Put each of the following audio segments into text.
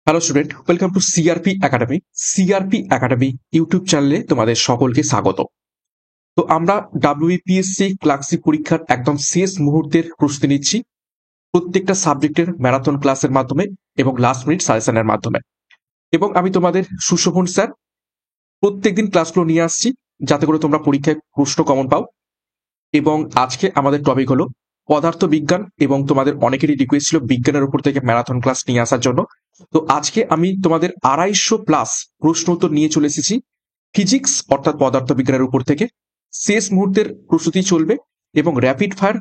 Hello student, welcome to CRP academy. CRP academy YouTube চ্যানেলে তোমাদের সকলকে স্বাগত। তো আমরা ডাব্লিউবিপিএসসি ক্লার্কশিপ পরীক্ষার একদম শেষ মুহূর্তের প্রস্তুতি নিচ্ছি প্রত্যেকটা সাবজেক্টের ম্যারাথন ক্লাসের মাধ্যমে এবং লাস্ট মিনিট সাজেশনের মাধ্যমে। এবং আমি তোমাদের সুশোভন স্যার প্রত্যেকদিন ক্লাসগুলো নিয়ে আসছি যাতে করে তোমরা পরীক্ষায় প্রশ্ন কমন পাও। এবং আজকে আমাদের টপিক হলো পদার্থ বিজ্ঞান, এবং তোমাদের অনেকেরই রিকোয়েস্ট ছিল বিজ্ঞানের উপর থেকে ম্যারাথন ক্লাস নিয়ে আসার জন্য। তো আজকে আমি তোমাদের 250+ প্রশ্ন উত্তর নিয়ে চলে এসেছি ফিজিক্স অর্থাৎ পদার্থ বিজ্ঞানের উপর থেকে। শেষ মুহূর্তের প্রস্তুতি চলবে এবং র্যাপিড ফায়ার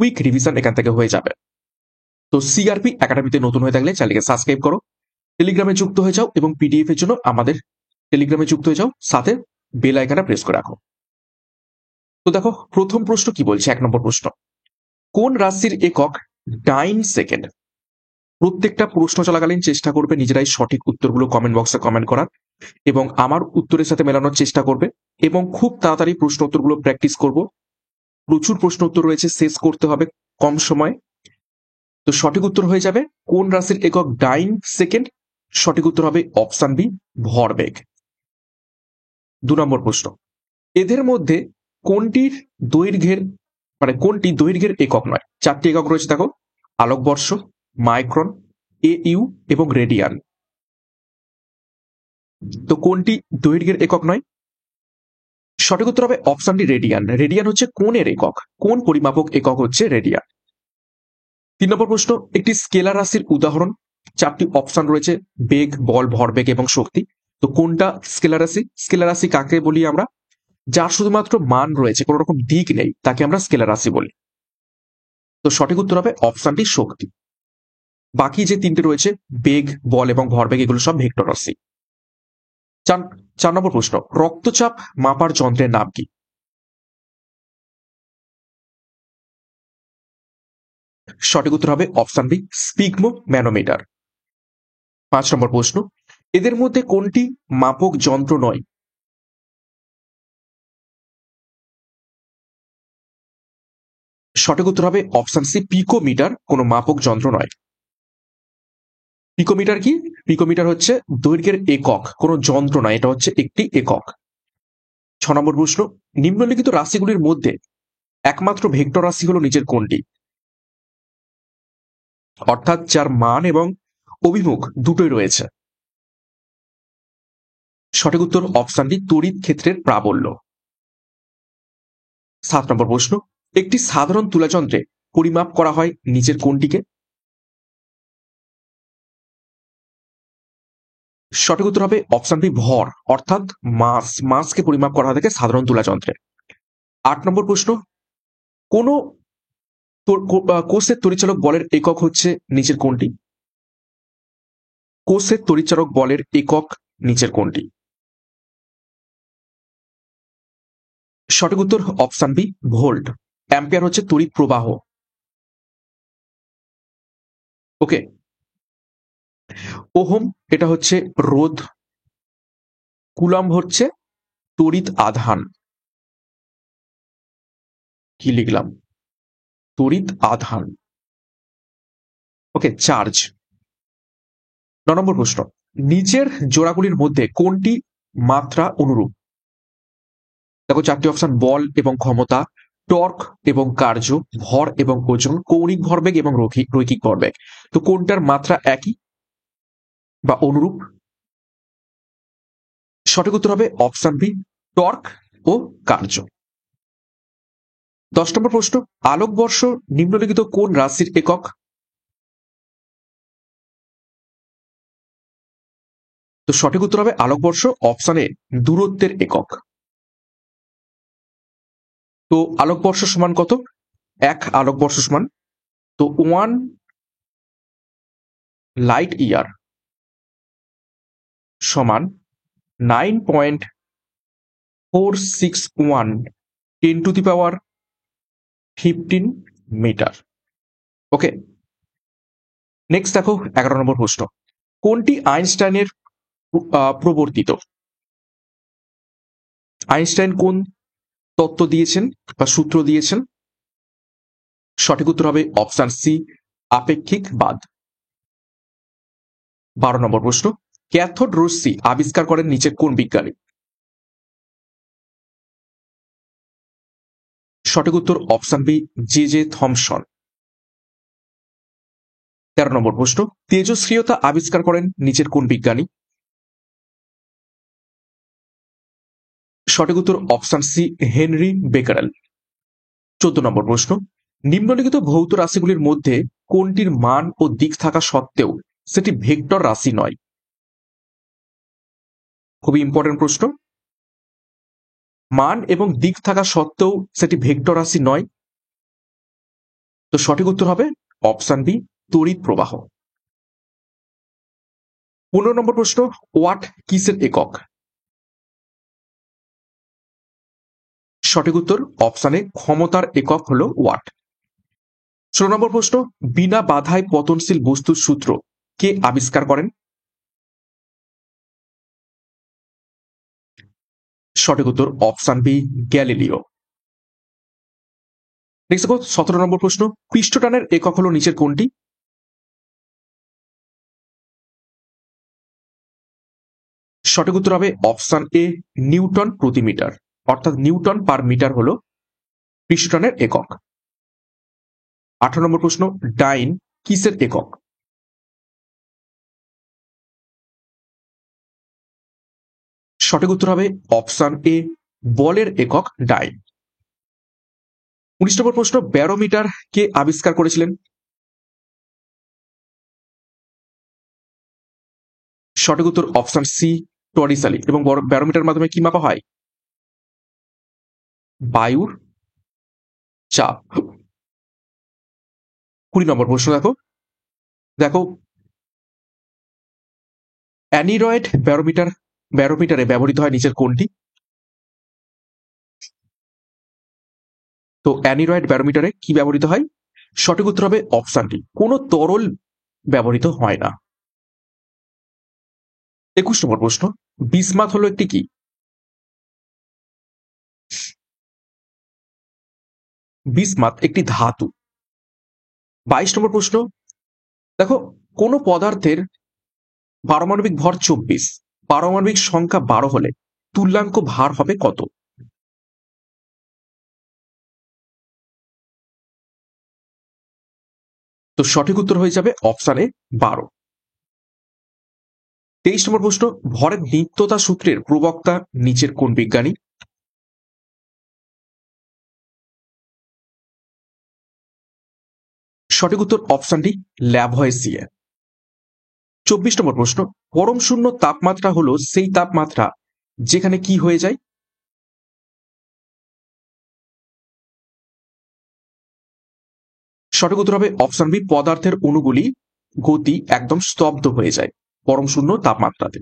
কুইক রিভিশন এখান থেকে হয়ে যাবে। তো সিআরপি একাডেমিতে নতুন হয়ে থাকলে চ্যানেলকে সাবস্ক্রাইব করো, টেলিগ্রামে যুক্ত হয়ে যাও এবং পিডিএফ এর জন্য আমাদের টেলিগ্রামে যুক্ত হয়ে যাও, সাথে বেল আইকনটা প্রেস করে রাখো। তো দেখো প্রথম প্রশ্ন কি বলছে, 1 নম্বর প্রশ্ন, কোন রাশির একক ডাইন সেকেন্ড? প্রত্যেকটা প্রশ্ন চলাকালীন চেষ্টা করবে নিজেরাই সঠিক উত্তরগুলো কমেন্ট বক্সে কমেন্ট করার এবং আমার উত্তরের সাথে মেলানোর চেষ্টা করবে, এবং খুব তাড়াতাড়ি প্রশ্ন উত্তরগুলো প্র্যাকটিস করব। প্রচুর প্রশ্ন উত্তর রয়েছে, শেষ করতে হবে কম সময়। তো সঠিক উত্তর হয়ে যাবে কোন রাশির একক ডাইন সেকেন্ড। সঠিক উত্তর হবে অপশন বি, ভরবেগ। 2 নম্বর প্রশ্ন, এদের মধ্যে কোনটির দৈর্ঘ্যের কোনটি দৈর্ঘ্যের একক নয়? 4টি একক রয়েছে দেখো, আলোকবর্ষ, মাইক্রন, এইউ এবং রেডিয়ান। তো কোনটি দৈর্ঘ্যের একক নয়? সঠিক উত্তর হবে অপশন ডি, রেডিয়ান। রেডিয়ান হচ্ছে কোণের একক, কোণ পরিমাপক একক হচ্ছে রেডিয়ান। 3 নম্বর প্রশ্ন, একটি স্কেলার রাশির উদাহরণ। 4টি অপশন রয়েছে, বেগ, বল, ভরবেগ এবং শক্তি। তো কোনটা স্কেলার রাশি? স্কেলার রাশি কাকে বলি আমরা? যার শুধুমাত্র মান রয়েছে, কোনো রকম দিক নেই, তাকে আমরা স্কেলার রাশি বলি। তো সঠিক উত্তর হবে অপশন ডি, শক্তি। বাকি যে 3টে রয়েছে, বেগ, বল এবং ভরবেগ, এগুলো সব ভেক্টর রাশি। 4 নম্বর প্রশ্ন, রক্তচাপ মাপার যন্ত্রের নাম কি? সঠিক উত্তর হবে অপশন বি, স্পিগমো ম্যানোমিটার। 5 নম্বর প্রশ্ন, এদের মধ্যে কোনটি মাপক যন্ত্র নয়? সঠিক উত্তর হবে অপশন সি, পিকোমিটার কোনো মাপক যন্ত্র নয়। পিকোমিটার কি? পিকোমিটার হচ্ছে দৈর্ঘ্যের একক, কোনো যন্ত্র নয়, এটা হচ্ছে একটি একক। 6 নম্বর প্রশ্ন, নিম্নলিখিত রাশিগুলির মধ্যে একমাত্র ভেক্টর রাশি হলো নিচের কোনটি? অর্থাৎ যার মান এবং অভিমুখ দুটোই রয়েছে। সঠিক উত্তর অপশন ডি, তড়িৎ ক্ষেত্রের প্রাবল্য। 7 নম্বর প্রশ্ন, একটি সাধারণ তুলাযন্ত্রে পরিমাপ করা হয় নিচের কোনটিকে? সঠিক উত্তর হবে অপশন বি, ভর অর্থাৎ মাসকে পরিমাপ করা হয়ে থাকে সাধারণ তুলাযন্ত্রে। 8 নম্বর প্রশ্ন, কোন কোষের তড়িৎচালক বলের একক হচ্ছে নিচের কোনটি? কোষের তড়িৎচালক বলের একক নিচের কোনটি? সঠিক উত্তর অপশন বি, ভোল্ট। অ্যাম্পিয়ার হচ্ছে তড়িৎ প্রবাহ। ওকে, ওহম এটা হচ্ছে রোধ, কুলম্ব হচ্ছে তড়িৎ আধান। কি লিখলাম? তড়িৎ আধান। ওকে, চার্জ। 9 নম্বর প্রশ্ন, নিচের জোড়াগুলির মধ্যে কোনটি মাত্রা অনুরূপ? দেখো 4টি অপশন, বল এবং ক্ষমতা, টর্ক এবং কার্য, ভর এবং ওজন, কৌণিক ভরবেগ এবং রৈখিক ভরবেগ। তো কোনটার মাত্রা একই বা অনুরূপ? সঠিক উত্তর হবে অপশন বি, টর্ক ও কার্য। 10 নম্বর প্রশ্ন, আলোকবর্ষ নিম্নলিখিত কোন রাশির একক? তো সঠিক উত্তর হবে আলোকবর্ষ অপশনে দূরত্বের একক। তো আলোকবর্ষ সমান কত? 1 আলোকবর্ষ সমান, তো 1 লাইট ইয়ার সমান 9.461 10⁻15 মিটার। ওকে, নেক্সট দেখো 11 নম্বর প্রশ্ন, কোনটি আইনস্টাইনের প্রবর্তিত? আইনস্টাইন কোন তত্ত্ব দিয়েছেন বা সূত্র দিয়েছেন? সঠিক উত্তর হবে অপশন সি, আপেক্ষিকবাদ। 12 নম্বর প্রশ্ন, ক্যাথোড রশ্মি আবিষ্কার করেন নিচের কোন বিজ্ঞানী? সঠিক উত্তর অপশন বি, জে থমসন। 13 নম্বর প্রশ্ন, তেজস্ক্রিয়তা আবিষ্কার করেন নিচের কোন বিজ্ঞানী? সঠিক উত্তর অপশন সি, হেনরি বেকারেল। 14 নম্বর প্রশ্ন, নিম্নলিখিত ভৌত রাশিগুলির মধ্যে কোনটির মান ও দিক থাকা সত্ত্বেও সেটি ভেক্টর রাশি নয়? খুবই ইম্পর্টেন্ট প্রশ্ন। মান এবং দিক থাকা সত্ত্বেও সেটি ভেক্টর রাশি নয়। তো সঠিক উত্তর হবে অপশন বি, তড়িৎ প্রবাহ। 15 নম্বর প্রশ্ন, ওয়াট কিসের একক? সঠিক উত্তর অপশন এ, ক্ষমতার একক হলো ওয়াট। 16 নম্বর প্রশ্ন, বিনা বাধায় পতনশীল বস্তুর সূত্র কে আবিষ্কার করেন? সঠিক উত্তর অপশন বি, গ্যালিলিও। নেক্সট দেখো 17 নম্বর প্রশ্ন, পৃষ্ঠটানের একক হলো নিচের কোনটি? সঠিক উত্তর হবে অপশন এ, নিউটন প্রতি মিটার, অর্থাৎ নিউটন পার মিটার হলো পৃষ্ঠটানের একক। 18 নম্বর প্রশ্ন, ডাইন কিসের একক? সঠিক উত্তর হবে অপশন এ, বলের একক ডাইন। 19 নম্বর প্রশ্ন, ব্যারোমিটার কে আবিষ্কার করেছিলেন? সঠিক উত্তর অপশন সি, টরিসালি। এবং ব্যারোমিটার মাধ্যমে কি মাপা হয়? বায়ুর চাপ। 20 নম্বর প্রশ্ন দেখো দেখো অ্যানিরয়েড ব্যারোমিটারে ব্যবহৃত হয় নিচের কোনটি? তো অ্যানিরয়েড ব্যারোমিটারে কি ব্যবহৃত হয়? সঠিক উত্তর হবে অপশন ডি, কোনো তরল ব্যবহৃত হয় না। 21 নম্বর প্রশ্ন, বিসমাথ হলো একটি কি? বিসমাথ একটি ধাতু। 22 নম্বর প্রশ্ন দেখো, কোন পদার্থের পারমাণবিক ভর 24, পারমাণবিক সংখ্যা 12 হলে তুল্যাঙ্ক ভার হবে কত? তো সঠিক উত্তর হয়ে যাবে অপশন এ, 12। 23 নম্বর প্রশ্ন, ভরের নিত্যতা সূত্রের প্রবক্তা নিচের কোন বিজ্ঞানী? সঠিক উত্তর অপশন ডি, ল্যাভয়েসিয়ে। 24 নম্বর প্রশ্ন, পরম শূন্য তাপমাত্রা হলো সেই তাপমাত্রা যেখানে কি হয়ে যায়? সঠিক উত্তর হবে অপশন বি, পদার্থের অণুগুলি গতি একদম স্তব্ধ হয়ে যায় পরম শূন্য তাপমাত্রাতে।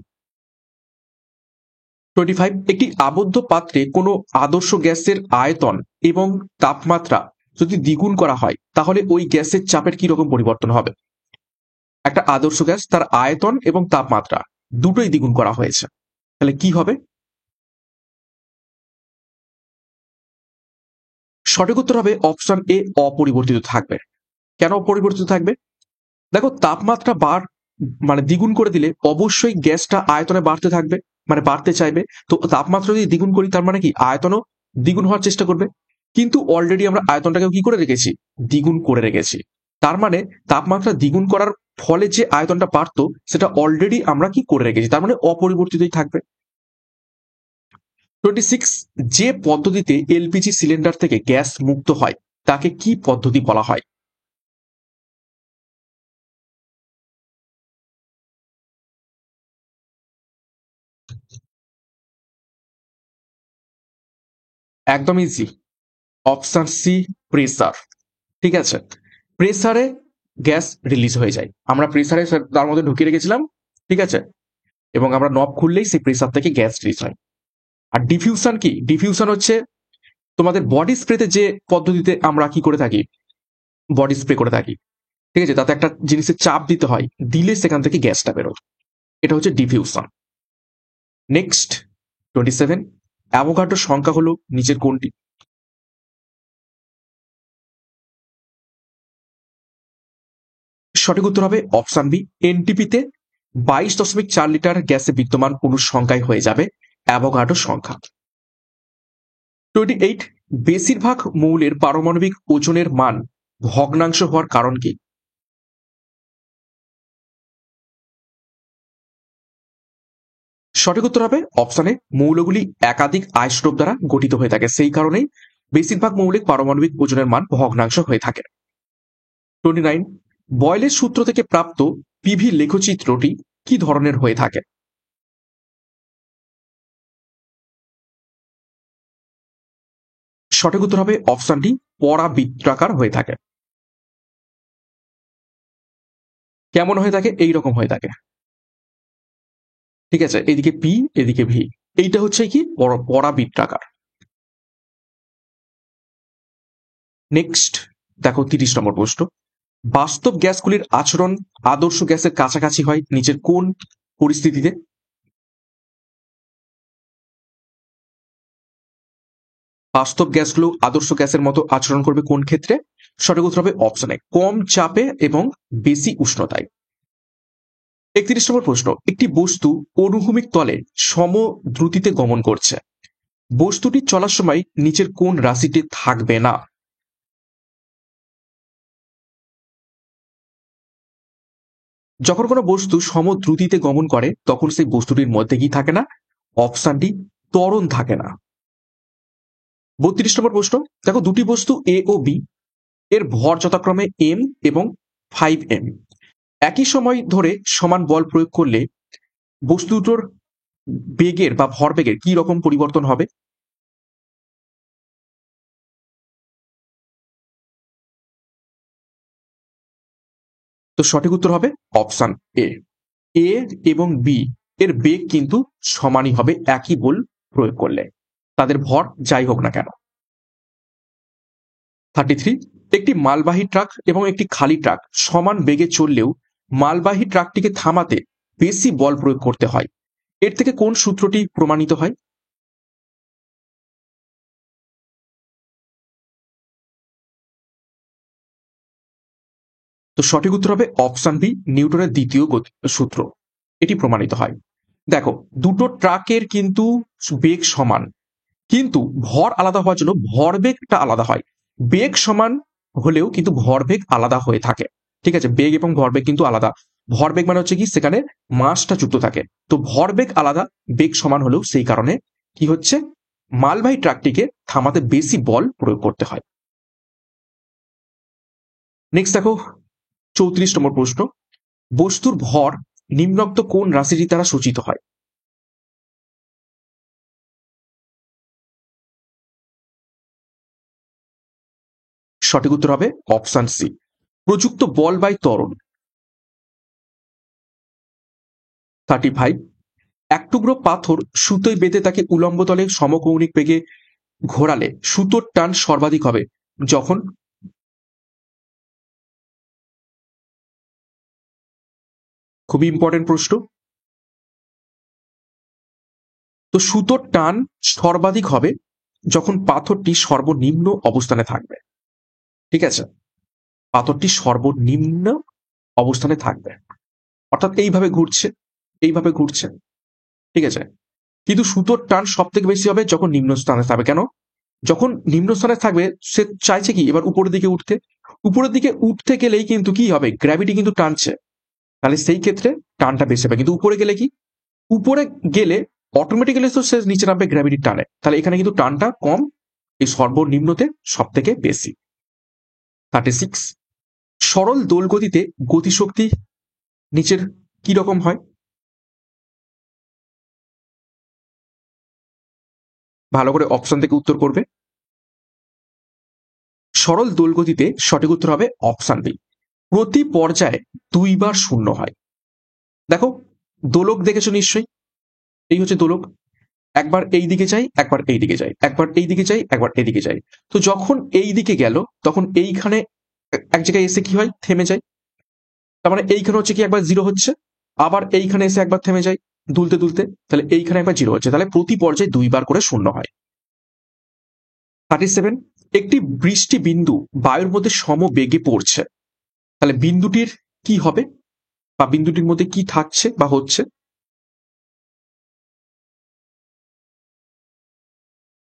25, একটি আবদ্ধ পাত্রে কোনো আদর্শ গ্যাসের আয়তন এবং তাপমাত্রা যদি দ্বিগুণ করা হয় তাহলে ওই গ্যাসের চাপের কি রকম পরিবর্তন হবে? একটা আদর্শ গ্যাস, তার আয়তন এবং তাপমাত্রা দুটোই দ্বিগুণ করা হয়েছে, তাহলে কি হবে? সঠিক উত্তর হবে অপশন এ, অপরিবর্তিত থাকবে। কেন অপরিবর্তিত থাকবে? দেখো, তাপমাত্রা মানে দ্বিগুণ করে দিলে অবশ্যই গ্যাসটা আয়তনে বাড়তে থাকবে, মানে বাড়তে চাইবে। তো তাপমাত্রা যদি দ্বিগুণ করি তার মানে কি আয়তনও দ্বিগুণ হওয়ার চেষ্টা করবে। কিন্তু অলরেডি আমরা আয়তনটাকে কি করে রেখেছি? দ্বিগুণ করে রেখেছি। তার মানে তাপমাত্রা দ্বিগুণ করার ফলে যে আয়তনটা বাড়তো সেটা অলরেডি আমরা কি করে রেখেছি, তার মানে অপরিবর্তিতই থাকবে। 26, যে পদ্ধতিতে এলপিজি সিলিন্ডার থেকে গ্যাস মুক্ত হয় তাকে কি পদ্ধতি বলা হয়? একদম ইজি, অপশন সি, প্রেসার। ঠিক আছে, প্রেসারে গ্যাস রিলিজ হয়ে যায়, আমরা প্রেসারে তার মধ্যে ঢুকিয়ে রেখেছিলাম। ঠিক আছে, এবং আমরা নব খুললেই সেই প্রেসার থেকে গ্যাস রিলিজ হয়। আর ডিফিউশন কি? ডিফিউশন হচ্ছে তোমাদের বডি স্প্রেতে যে পদ্ধতিতে আমরা কি করে থাকি, বডি স্প্রে করে থাকি। ঠিক আছে, তাতে একটা জিনিসের চাপ দিতে হয়, দিলে সেখান থেকে গ্যাসটা বেরোয়, এটা হচ্ছে ডিফিউশন। নেক্সট 27, অ্যাভোগাড্রোর সংখ্যা হলো নিচের কোনটি? সঠিক উত্তর হবে অপশন বি, এনটিপিতে 22.4 লিটার গ্যাসে বিদ্যমান অণুর সংখ্যায় হয়ে যাবে অ্যাভোগাড্রো সংখ্যা। 28 বেশিরভাগ মৌলের পারমাণবিক ওজনের মান ভগ্নাংশ হওয়ার কারণ কি? সঠিক উত্তর হবে অপশনে মৌলগুলি একাধিক আইসোটোপ দ্বারা গঠিত হয়ে থাকে, সেই কারণেই বেশিরভাগ মৌলিক পারমাণবিক ওজনের মান ভগ্নাংশ হয়ে থাকে। 29 বয়েলের সূত্র থেকে প্রাপ্ত পিভি লেখচিত্রটি কি ধরনের হয়ে থাকে? সঠিক উত্তর হবে অপশনটি পরাবৃত্তাকার হয়ে থাকে। কেমন হয়ে থাকে? এইরকম হয়ে থাকে, ঠিক আছে, এদিকে পি এদিকে ভি, এইটা হচ্ছে কি পরাবৃত্তাকার। নেক্সট দেখো 30 নম্বর প্রশ্ন, বাস্তব গ্যাসগুলির আচরণ আদর্শ গ্যাসের কাছাকাছি হয় নিচের কোন পরিস্থিতিতে? বাস্তব গ্যাসগুলো আদর্শ গ্যাসের মতো আচরণ করবে কোন ক্ষেত্রে? সঠিক উত্তর হবে অপশনে কম চাপে এবং বেশি উষ্ণতায়। 31 নম্বর প্রশ্ন, একটি বস্তু অনুভূমিক তলে সম দ্রুতিতে গমন করছে, বস্তুটি চলার সময় নিচের কোন রাশিটি থাকবে না? যখন কোনো বস্তু সম দ্রুতিতে গমন করে তখন সেই বস্তুটির মধ্যে কি থাকে না? অপশনটি ত্বরণ থাকে না। 32 নম্বর প্রশ্ন, দেখো দুটি বস্তু এ ও বি এর ভর যথাক্রমে m এবং 5m, একই সময় ধরে সমান বল প্রয়োগ করলে বস্তু দুটোর বেগের বা ভরবেগের কি রকম পরিবর্তন হবে? তো সঠিক উত্তর হবে অপশন এ, এ এবং বি এর বেগ কিন্তু সমানই হবে একই বল প্রয়োগ করলে, তাদের ভর যাই হোক না কেন। 33 একটি মালবাহী ট্রাক এবং একটি খালি ট্রাক সমান বেগে চললেও মালবাহী ট্রাকটিকে থামাতে বেশি বল প্রয়োগ করতে হয়, এর থেকে কোন সূত্রটি প্রমাণিত হয়? তো সঠিক উত্তর হবে অপশন বি, নিউটনের দ্বিতীয় সূত্র, এটি প্রমাণিত হয়। দেখো দুটো ট্রাকের কিন্তু বেগ সমান, কিন্তু ভর আলাদা হওয়ার জন্য ভরবেগটা আলাদা হয়, বেগ সমান হলেও কিন্তু ভরবেগ আলাদা হয়ে থাকে, ঠিক আছে, বেগ এবং ভরবেগ কিন্তু আলাদা। ভরবেগ মানে হচ্ছে কি সেখানে মাসটা যুক্ত থাকে, তো ভরবেগ আলাদা, বেগ সমান হলেও সেই কারণে কি হচ্ছে মালবাহী ট্রাকটিকে থামাতে বেশি বল প্রয়োগ করতে হয়। নেক্সট দেখো 34 নম্বর প্রশ্ন, বস্তুর ভর নিম্নোক্ত কোন রাশিটি দ্বারা সূচিত হয়? সঠিক উত্তর হবে অপশন সি, প্রযুক্ত বল বাই ত্বরণ। 35 এক টুকরো পাথর সুতোয় বেঁধে তাকে উলম্ব তলে সমকৌণিক বেগে ঘোরালে সুতোর টান সর্বাধিক হবে যখন? খুবই ইম্পর্টেন্ট প্রশ্ন। তো সুতোর টান সর্বাধিক হবে যখন পাথরটি সর্বনিম্ন অবস্থানে থাকবে, ঠিক আছে, পাথরটি সর্বনিম্ন অবস্থানে থাকবে, অর্থাৎ এইভাবে ঘুরছে, এইভাবে ঘুরছে, ঠিক আছে, কিন্তু সুতোর টান সব থেকে বেশি হবে যখন নিম্ন স্থানে থাকবে। কেন? যখন নিম্ন স্থানে থাকবে সে চাইছে কি এবার উপরের দিকে উঠতে, উপরের দিকে উঠতে গেলেই কিন্তু কি হবে, গ্র্যাভিটি কিন্তু টানছে, তাহলে সেই ক্ষেত্রে টানটা বেশি হবে। কিন্তু উপরে গেলে কি, উপরে গেলে অটোমেটিক্যালি তো সে নিচে নামবে গ্র্যাভিটির টানে, তাহলে এখানে কিন্তু টানটা কম, এই সর্বনিম্নতে সব থেকে বেশি। 36 সরল দোল গতিতে গতিশক্তি নিচের কি রকম হয়? ভালো করে অপশন থেকে উত্তর করবে। সরল দোল গতিতে সঠিক উত্তর হবে অপশন বি, প্রতি পর্যায়ে দুইবার শূন্য হয়। দেখো দোলক দেখেছো নিশ্চয়ই, এই হচ্ছে দোলক, একবার এই দিকে যাই একবার এই দিকে যাই, একবার এই দিকে যাই একবার এদিকে যাই, তো যখন এই দিকে গেল তখন এইখানে এক জায়গায় এসে কি হয়, থেমে যায়, তার মানে এইখানে হচ্ছে কি একবার জিরো হচ্ছে, আবার এইখানে এসে একবার থেমে যায় দুলতে দুলতে, তাহলে এইখানে একবার জিরো হচ্ছে, তাহলে প্রতি পর্যায়ে দুইবার করে শূন্য হয়। 37 একটি বৃষ্টি বিন্দু বায়ুর মধ্যে সমবেগে পড়ছে, তাহলে বিন্দুটির কি হবে? বা বিন্দুটির মধ্যে কি থাকছে বা হচ্ছে?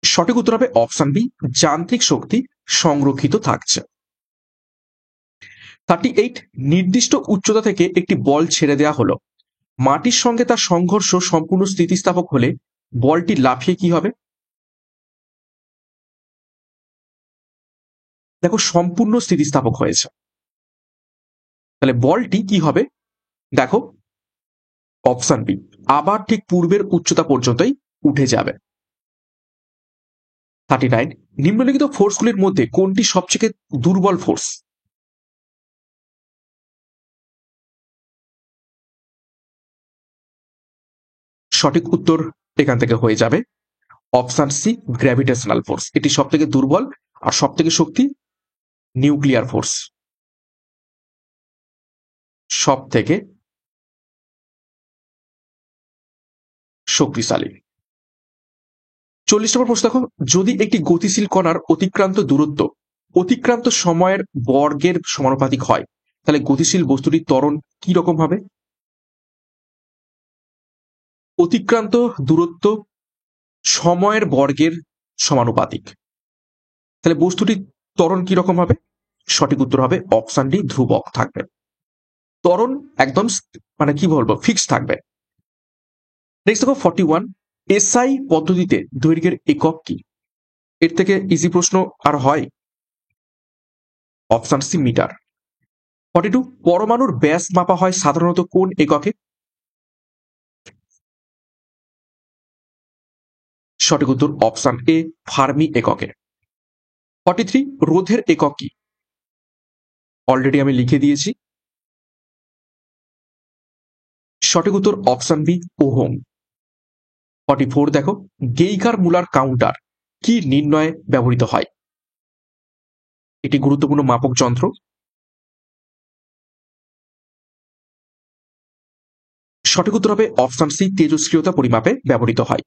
সঠিক উত্তর হবে অপশন বি, যান্ত্রিক শক্তি সংরক্ষিত থাকছে। 38, নির্দিষ্ট উচ্চতা থেকে একটি বল ছেড়ে দেওয়া হলো, মাটির সঙ্গে তার সংঘর্ষ সম্পূর্ণ স্থিতিস্থাপক হলে বলটি লাফিয়ে কি হবে? দেখো সম্পূর্ণ স্থিতিস্থাপক হয়েছে, তাহলে বলটি কি হবে? দেখো অপশন বি, আবার ঠিক পূর্বের উচ্চতা পর্যন্তই উঠে যাবে। 39, নিম্নলিখিত ফোর্সগুলির মধ্যে কোনটি সবচেয়ে দুর্বল ফোর্স? সঠিক উত্তর এখান থেকে হয়ে যাবে অপশন সি, গ্র্যাভিটেশনাল ফোর্স। এটি সব থেকে দুর্বল, আর সব থেকে শক্তি নিউক্লিয়ার ফোর্স, সব থেকে শক্তিশালী। 40 নম্বর প্রশ্ন দেখো, যদি একটি গতিশীল কণার অতিক্রান্ত দূরত্ব অতিক্রান্ত সময়ের বর্গের সমানুপাতিক হয়, তাহলে গতিশীল বস্তুটির ত্বরণ কি রকম হবে? অতিক্রান্ত দূরত্ব সময়ের বর্গের সমানুপাতিক, তাহলে বস্তুটির ত্বরণ কি রকম হবে? সঠিক উত্তর হবে অপশন ডি, ধ্রুবক থাকবে। ত্বরণ একদম মানে কি বলবো, ফিক্স থাকবে। নেক্সট দেখো 41, এসআই পদ্ধতিতে দৈর্ঘ্যের একক কি? এর থেকে ইজি প্রশ্ন আর হয়? Option C, metre. 42, পরমাণুর ব্যাস মাপা হয় সাধারণত কোন এককে? সঠিক উত্তর অপশন এ, ফার্মি এককে। 43, রোধের একক কি? অলরেডি আমি লিখে দিয়েছি। সঠিক উত্তর অপশন বি, ওহম। 44, দেখো গেইগার মুলার কাউন্টার কি নির্ণয়ে ব্যবহৃত হয়? এটি গুরুত্বপূর্ণ মাপক যন্ত্র। সঠিক উত্তর হবে অপশন সি, তেজস্ক্রিয়তা পরিমাপে ব্যবহৃত হয়।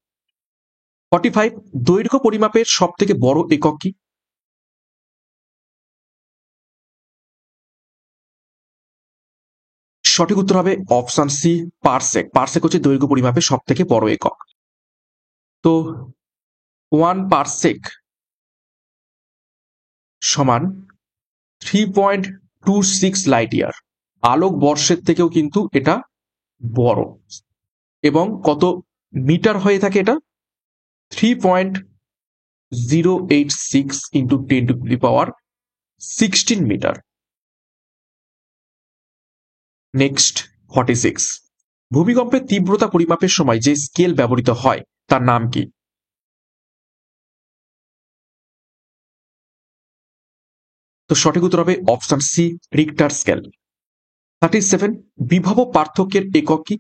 45, দৈর্ঘ্য পরিমাপের সব থেকে বড় একক কি? সঠিক উত্তর হবে অপশন সি, পারসেক। পারসেক হচ্ছে দৈর্ঘ্য পরিমাপের সব থেকে বড় একক। তো 1 পারসেক সমান 3.26 লাইট ইয়ার। আলোক বর্ষের থেকেও কিন্তু এটা বড়। এবং কত মিটার হয়ে থাকে এটা? 3.086 ইন্টু 10⁻16 মিটার। নেক্সট 46, ভূমিকম্পের তীব্রতা পরিমাপের সময় যে স্কেল ব্যবহৃত হয় তার নাম কি? তো সঠিক উত্তর হবে অপশন সি, রিক্টার স্কেল। 37, বিভব পার্থক্যের একক কি?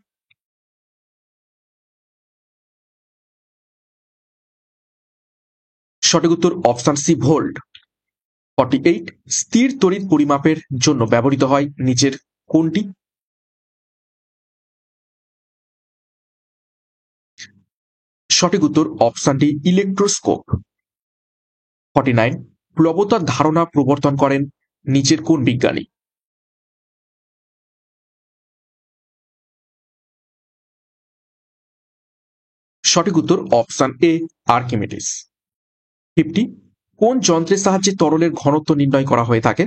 সঠিক উত্তর অপশন সি, ভোল্ট। 48, স্থির তড়িৎ পরিমাপের জন্য ব্যবহৃত হয় নিচের কোনটি? সঠিক উত্তর অপশন ডি, ইলেকট্রোস্কোপ। 49, প্লবতার ধারণা প্রবর্তন করেন নিচের কোন বিজ্ঞানী? সঠিক উত্তর অপশন এ, আর্কিমিডিস। 50, কোন যন্ত্রের সাহায্যে তরলের ঘনত্ব নির্ণয় করা হয়ে থাকে?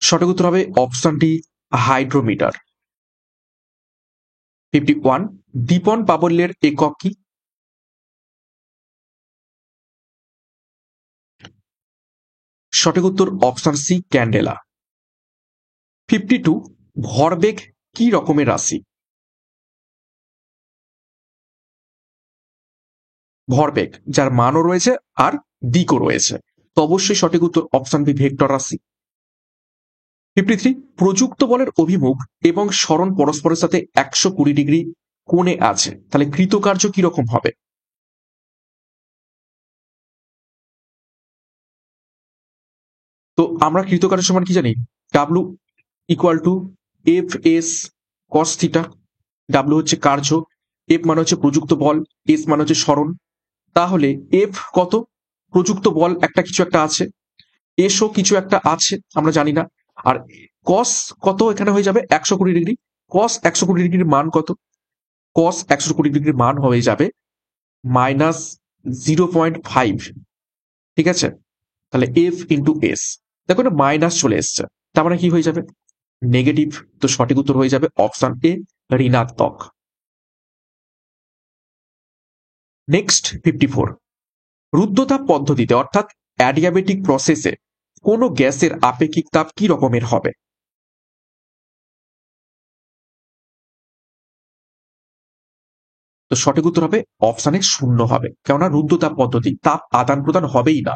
সঠিক উত্তর হবে অপশন ডি, হাইড্রোমিটার। 51, দীপন প্রাবল্যের একক কি? সঠিক উত্তর অপশন সি, ক্যান্ডেলা। 52, ভরবেগ কি রকমের রাশি? ভরবেগ যার মানও রয়েছে আর দিকও রয়েছে, তো অবশ্যই সঠিক উত্তর অপশন বি, ভেক্টর রাশি। 53, প্রযুক্ত বলের অভিমুখ এবং সরণ পরস্পরের সাথে 120 ডিগ্রি কোণে আছে, তাহলে কৃতকার্য কিরকম হবে? তো আমরা কৃতকার্য সমান কি জানি? W equal two F S cos theta. W হচ্ছে কার্য, এফ মানে হচ্ছে প্রযুক্ত বল, এস মানে হচ্ছে সরণ। তাহলে এফ কত? প্রযুক্ত বল একটা কিছু একটা আছে, এসও কিছু একটা আছে আমরা জানি না। আর কস কত এখানে হয়ে যাবে 120 ডিগ্রি। কস 120 ডিগ্রির মান কত? কস 120 ডিগ্রির মান হয়ে যাবে -0.5। ঠিক আছে, তাহলে এফ ইন্টু এস, দেখো এটা মাইনাস চলে এসছে, তার মানে কি হয়ে যাবে? নেগেটিভ। তো সঠিক উত্তর হয়ে যাবে অপশন এ, ঋণাত্মক। নেক্সট 54, রুদ্ধতাপ পদ্ধতিতে অর্থাৎ অ্যাডিয়াবেটিক প্রসেসে কোনো গ্যাসের আপেক্ষিক তাপ কি রকমের হবে? তো সঠিক উত্তর হবে অপশানে 0 হবে, কেননা রুদ্ধতাপ পদ্ধতি, তাপ আদান প্রদান হবেই না।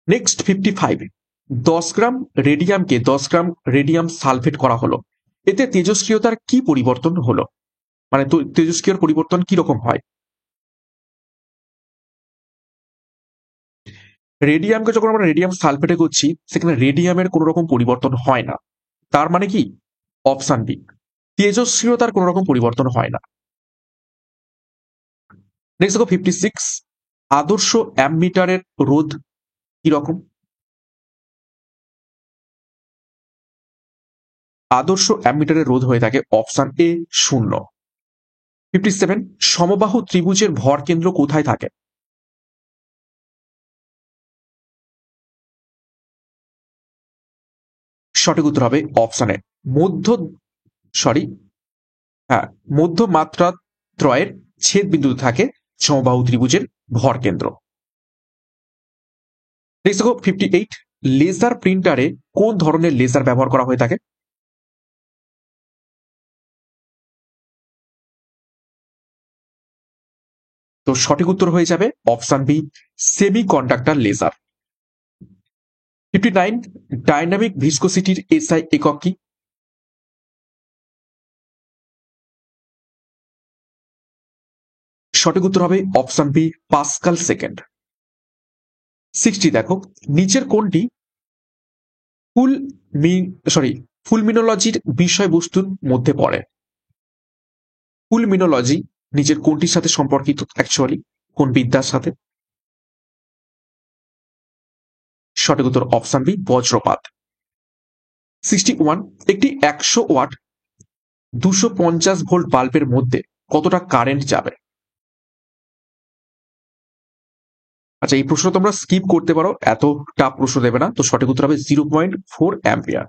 নেক্সট 55, 10 গ্রাম রেডিয়ামকে 10 গ্রাম রেডিয়াম সালফেট করা হলো, এতে তেজস্ক্রিয়তার কি পরিবর্তন হলো? মানে তেজস্ক্রিয়র পরিবর্তন কি রকম হয়? রেডিয়ামকে যখন আমরা রেডিয়াম সালফেটে করছি, সেখানে রেডিয়ামের কোনো রকম পরিবর্তন হয় না, তার মানে কি অপশান বি, তেজস্ক্রিয়তার কোনো রকম পরিবর্তন হয় না। নেক্সট দেখো 56, আদর্শ অ্যামমিটারের রোধ কি রকম? আদর্শ অ্যামমিটারের রোধ হয়ে থাকে অপশান এ 0। 57, সমবাহু ত্রিভুজের ভর কেন্দ্র কোথায় থাকে? সঠিক উত্তর হবে অপশানে মধ্য, সরি, হ্যাঁ, মধ্যমাত্রা ত্রয়ের ছেদ বিন্দুতে থাকে সমবাহু ত্রিভুজের ভর কেন্দ্র। নেক্সট দেখো 58, লেজার প্রিন্টারে কোন ধরনের লেজার ব্যবহার করা হয়ে থাকে? তো সঠিক উত্তর হয়ে যাবে option B, semiconductor laser. 59, dynamic ভিসকোসিটির এসআই একক কি? সঠিক উত্তর হবে অপশান বি, পাস্কাল সেকেন্ড। 60, দেখো নিচের কোনটি ফুল সরি ফুলমিনোলজির বিষয়বস্তুর মধ্যে পড়ে? ফুলমিনোলজি নিচের কোনটির সাথে সম্পর্কিত অ্যাকচুয়ালি, কোন বিদ্যার সাথে? সঠিক উত্তর অপশান বি, বজ্রপাত। 61, একটি 100 ওয়াট 250 ভোল্ট বাল্বের মধ্যে কতটা কারেন্ট যাবে? আচ্ছা, এই প্রশ্ন তোমরা স্কিপ করতে পারো, এত টাফ প্রশ্ন দেবে না। তো সঠিক উত্তর হবে 0.4 অ্যাম্পিয়ার।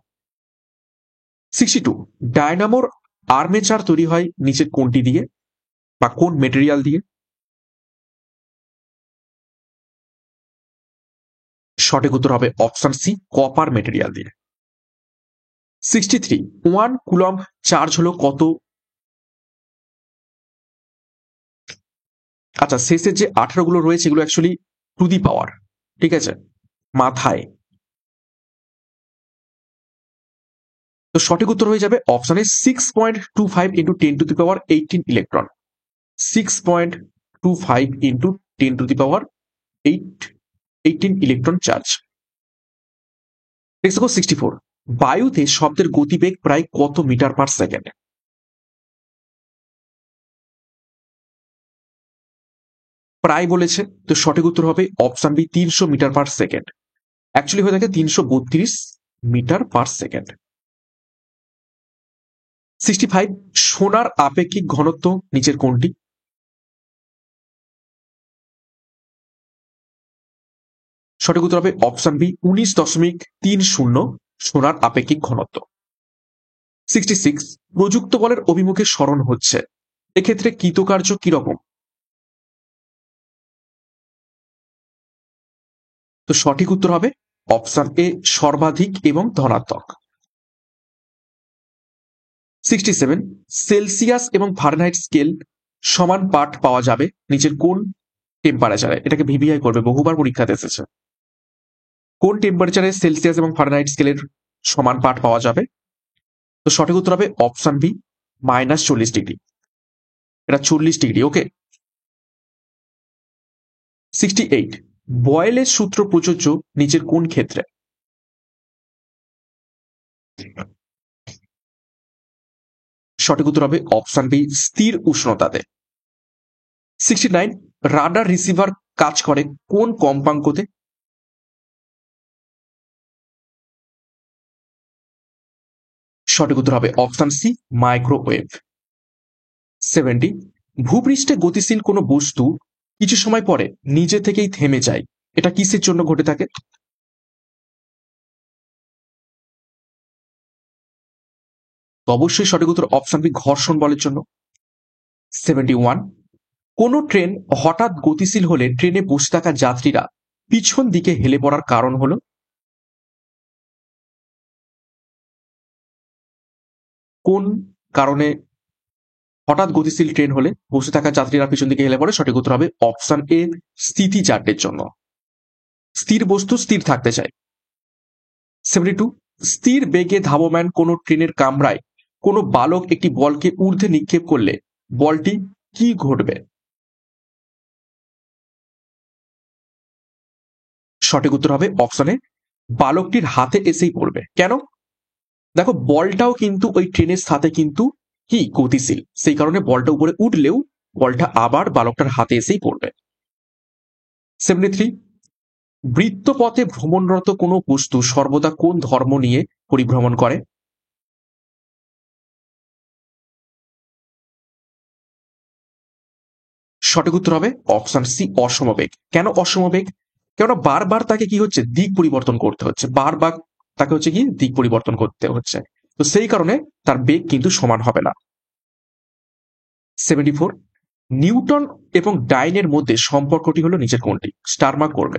62, ডায়নামোর আর্মেচার তৈরি হয় নিচের কোনটি দিয়ে বা কোন মেটেরিয়াল দিয়ে? সঠিক উত্তর হবে অপশন সি, কপার মেটেরিয়াল দিয়ে। 63, 1 কুলম্ব চার্জ হলো কত? আচ্ছা, শেষের যে 18 গুলো রয়েছে এগুলো অ্যাকচুয়ালি টু দি পাওয়ার, ঠিক আছে, মাথায়। তো সঠিক উত্তর হয়ে যাবে অপশনে 6.25 × 10⁻18 ইলেকট্রন। 6.25 × 10⁻18 electron charge. নেক্সট দেখো 64, বায়ুতে শব্দের গতিবেগ প্রায় কত মিটার পার সেকেন্ড? প্রায় বলেছে, তো সঠিক উত্তর হবে option B, 300 metre per second. Actually হয়ে থাকে 332 মিটার পার সেকেন্ড। 65, সোনার আপেক্ষিক ঘনত্ব নিচের কোনটি? সঠিক উত্তর হবে অপশন বি, 19.30 সোনার আপেক্ষিক ঘনত্ব। 66, প্রযুক্ত বলের অভিমুখে সরণ হচ্ছে, এক্ষেত্রে কৃতকার্য কিরকম? তো সঠিক উত্তর হবে অপশন এ, সর্বাধিক এবং ধনাত্মক। 67, সেলসিয়াস এবং ফারেনহাইট স্কেল সমান পাঠ পাওয়া যাবে নিচের কোন টেম্পারেচারে? এটাকে ভিভিআই করবে, বহুবার পরীক্ষাতে এসেছে। কোন টেম্পারেচারে সেলসিয়াস এবং ফারেনহাইট স্কেলের সমান পাঠ পাওয়া যাবে? তো সঠিক উত্তর হবে অপশন বি, -40 ডিগ্রি। এটা 40 ডিগ্রি। ওকে। 68, বয়েলের সূত্র প্রযোজ্য নিচের কোন ক্ষেত্রে? সঠিক উত্তর হবে অপশন বি, স্থির উষ্ণতাতে। 69, রাডার রিসিভার কাজ করে কোন কম্পাঙ্কতে? সঠিক উত্তর হবে অপশন সি, মাইক্রোওয়েভ। 70, ভূপৃষ্ঠে গতিশীল কোনো বস্তু কিছু সময় পরে নিজে থেকেই থেমে যায়, এটা কিসের জন্য ঘটে থাকে? তো অবশ্যই সঠিক উত্তর অপশন বি, ঘর্ষণ বলের জন্য। 71, কোনো ট্রেন হঠাৎ গতিশীল হলে ট্রেনে বসে থাকা যাত্রীরা পিছন দিকে হেলে পড়ার কারণ হলো? কোন কারণে হঠাৎ গতিশীল ট্রেন হলে বসে থাকা যাত্রীরা পিছন দিকে হেলে পড়ে? সঠিক উত্তর হবে অপশন এ, স্থিতিচার্যের জন্য। স্থির বস্তু স্থির থাকতে চায়। 72, স্থির বেগে ধাবমান কোনো ট্রেনের কামরায় কোনো বালক একটি বলকে ঊর্ধ্বে নিক্ষেপ করলে বলটি কি ঘটবে? সঠিক উত্তর হবে অপশনে, বালকটির হাতে এসেই পড়বে। কেন? দেখো, বলটাও কিন্তু ওই ট্রেনের সাথে কিন্তু কি গতিশীল, সেই কারণে বলটা উপরে উঠলেও বলটা আবার বালকটার হাতে এসেই পড়বে। 73, বৃত্তপথে ভ্রমণরত কোনো বস্তু সর্বদা কোন ধর্ম নিয়ে পরিভ্রমণ করে? সঠিক উত্তর হবে অপশন সি, অসমবেগ। কেন অসমবেগ? কেননা বারবার তাকে কি হচ্ছে, দিক পরিবর্তন করতে হচ্ছে, বারবার তাকে হচ্ছে কি দিক পরিবর্তন করতে হচ্ছে, তো সেই কারণে তার বেগ কিন্তু সমান হবে না। 74, নিউটন এবং ডাইনের মধ্যে সম্পর্কটি হলো নিচের কোনটি? স্টার মার্ক করবে।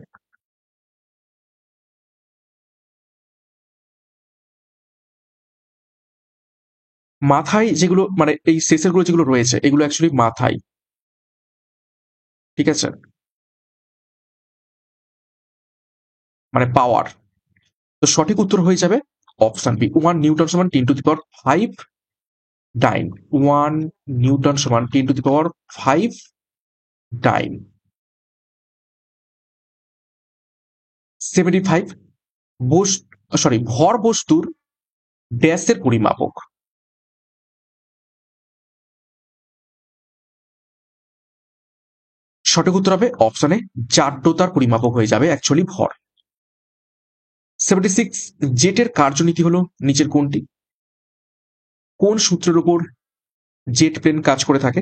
মাথায় যেগুলো মানে এই শেষের গুলো যেগুলো রয়েছে এগুলো অ্যাকচুয়ালি মাথায়, ঠিক আছে, মানে পাওয়ার। তো সঠিক উত্তর হয়ে যাবে অপশন বি, 1 নিউটন সমান 10⁵ ডাইন। 1 নিউটন সমান 10⁵ ডাইন। 75, ভর বস্তুর ব্যাসের পরিমাপক? সঠিক উত্তর হবে অপশনে, জাড্যতার পরিমাপক হয়ে যাবে অ্যাকচুয়ালি ভর। 76, জেটের কার্যনীতি হলো নিচের কোনটি? কোন সূত্রের উপর জেট প্লেন কাজ করে থাকে?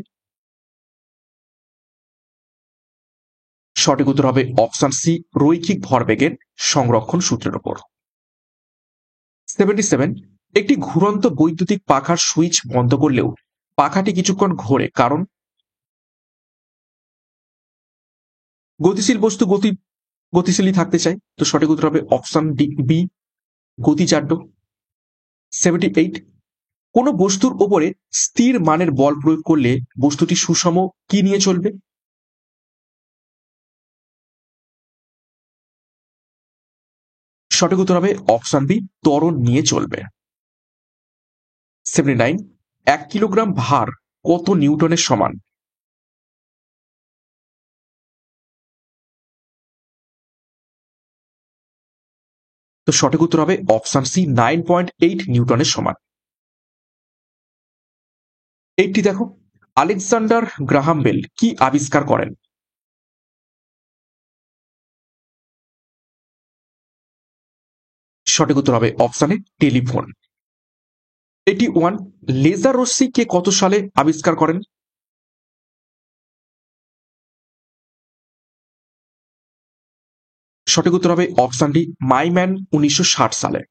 সঠিক উত্তর হবে অপশন সি, রৈখিক ভরবেগের সংরক্ষণ সূত্রের উপর। 77, একটি ঘুরন্ত বৈদ্যুতিক পাখার সুইচ বন্ধ করলেও পাখাটি কিছুক্ষণ ঘোরে, কারণ? গতিশীল বস্তু গতিশীলই থাকতে চায়, তো সঠিক উত্তর হবে অপশন ডি, বি, গতিজাড্য। 78, কোনো বস্তুর ওপরে স্থির মানের বল প্রয়োগ করলে বস্তুটি সুষম কি নিয়ে চলবে? সঠিক উত্তর হবে অপশন বি, ত্বরণ নিয়ে চলবে। 79, 1 কিলোগ্রাম ভার কত নিউটনের সমান? তো সঠিক উত্তর হবে অপশন সি, 9.8 নিউটনের সমান। 80, দেখো, আলেকজান্ডার গ্রাহাম বেল কি আবিষ্কার করেন? সঠিক উত্তর হবে অপশনে, টেলিফোন। 81, লেজার রশ্মি কে কত সালে আবিষ্কার করেন? সঠিক উত্তর হবে অপশন ডি, মাইম্যান 1960 সালে।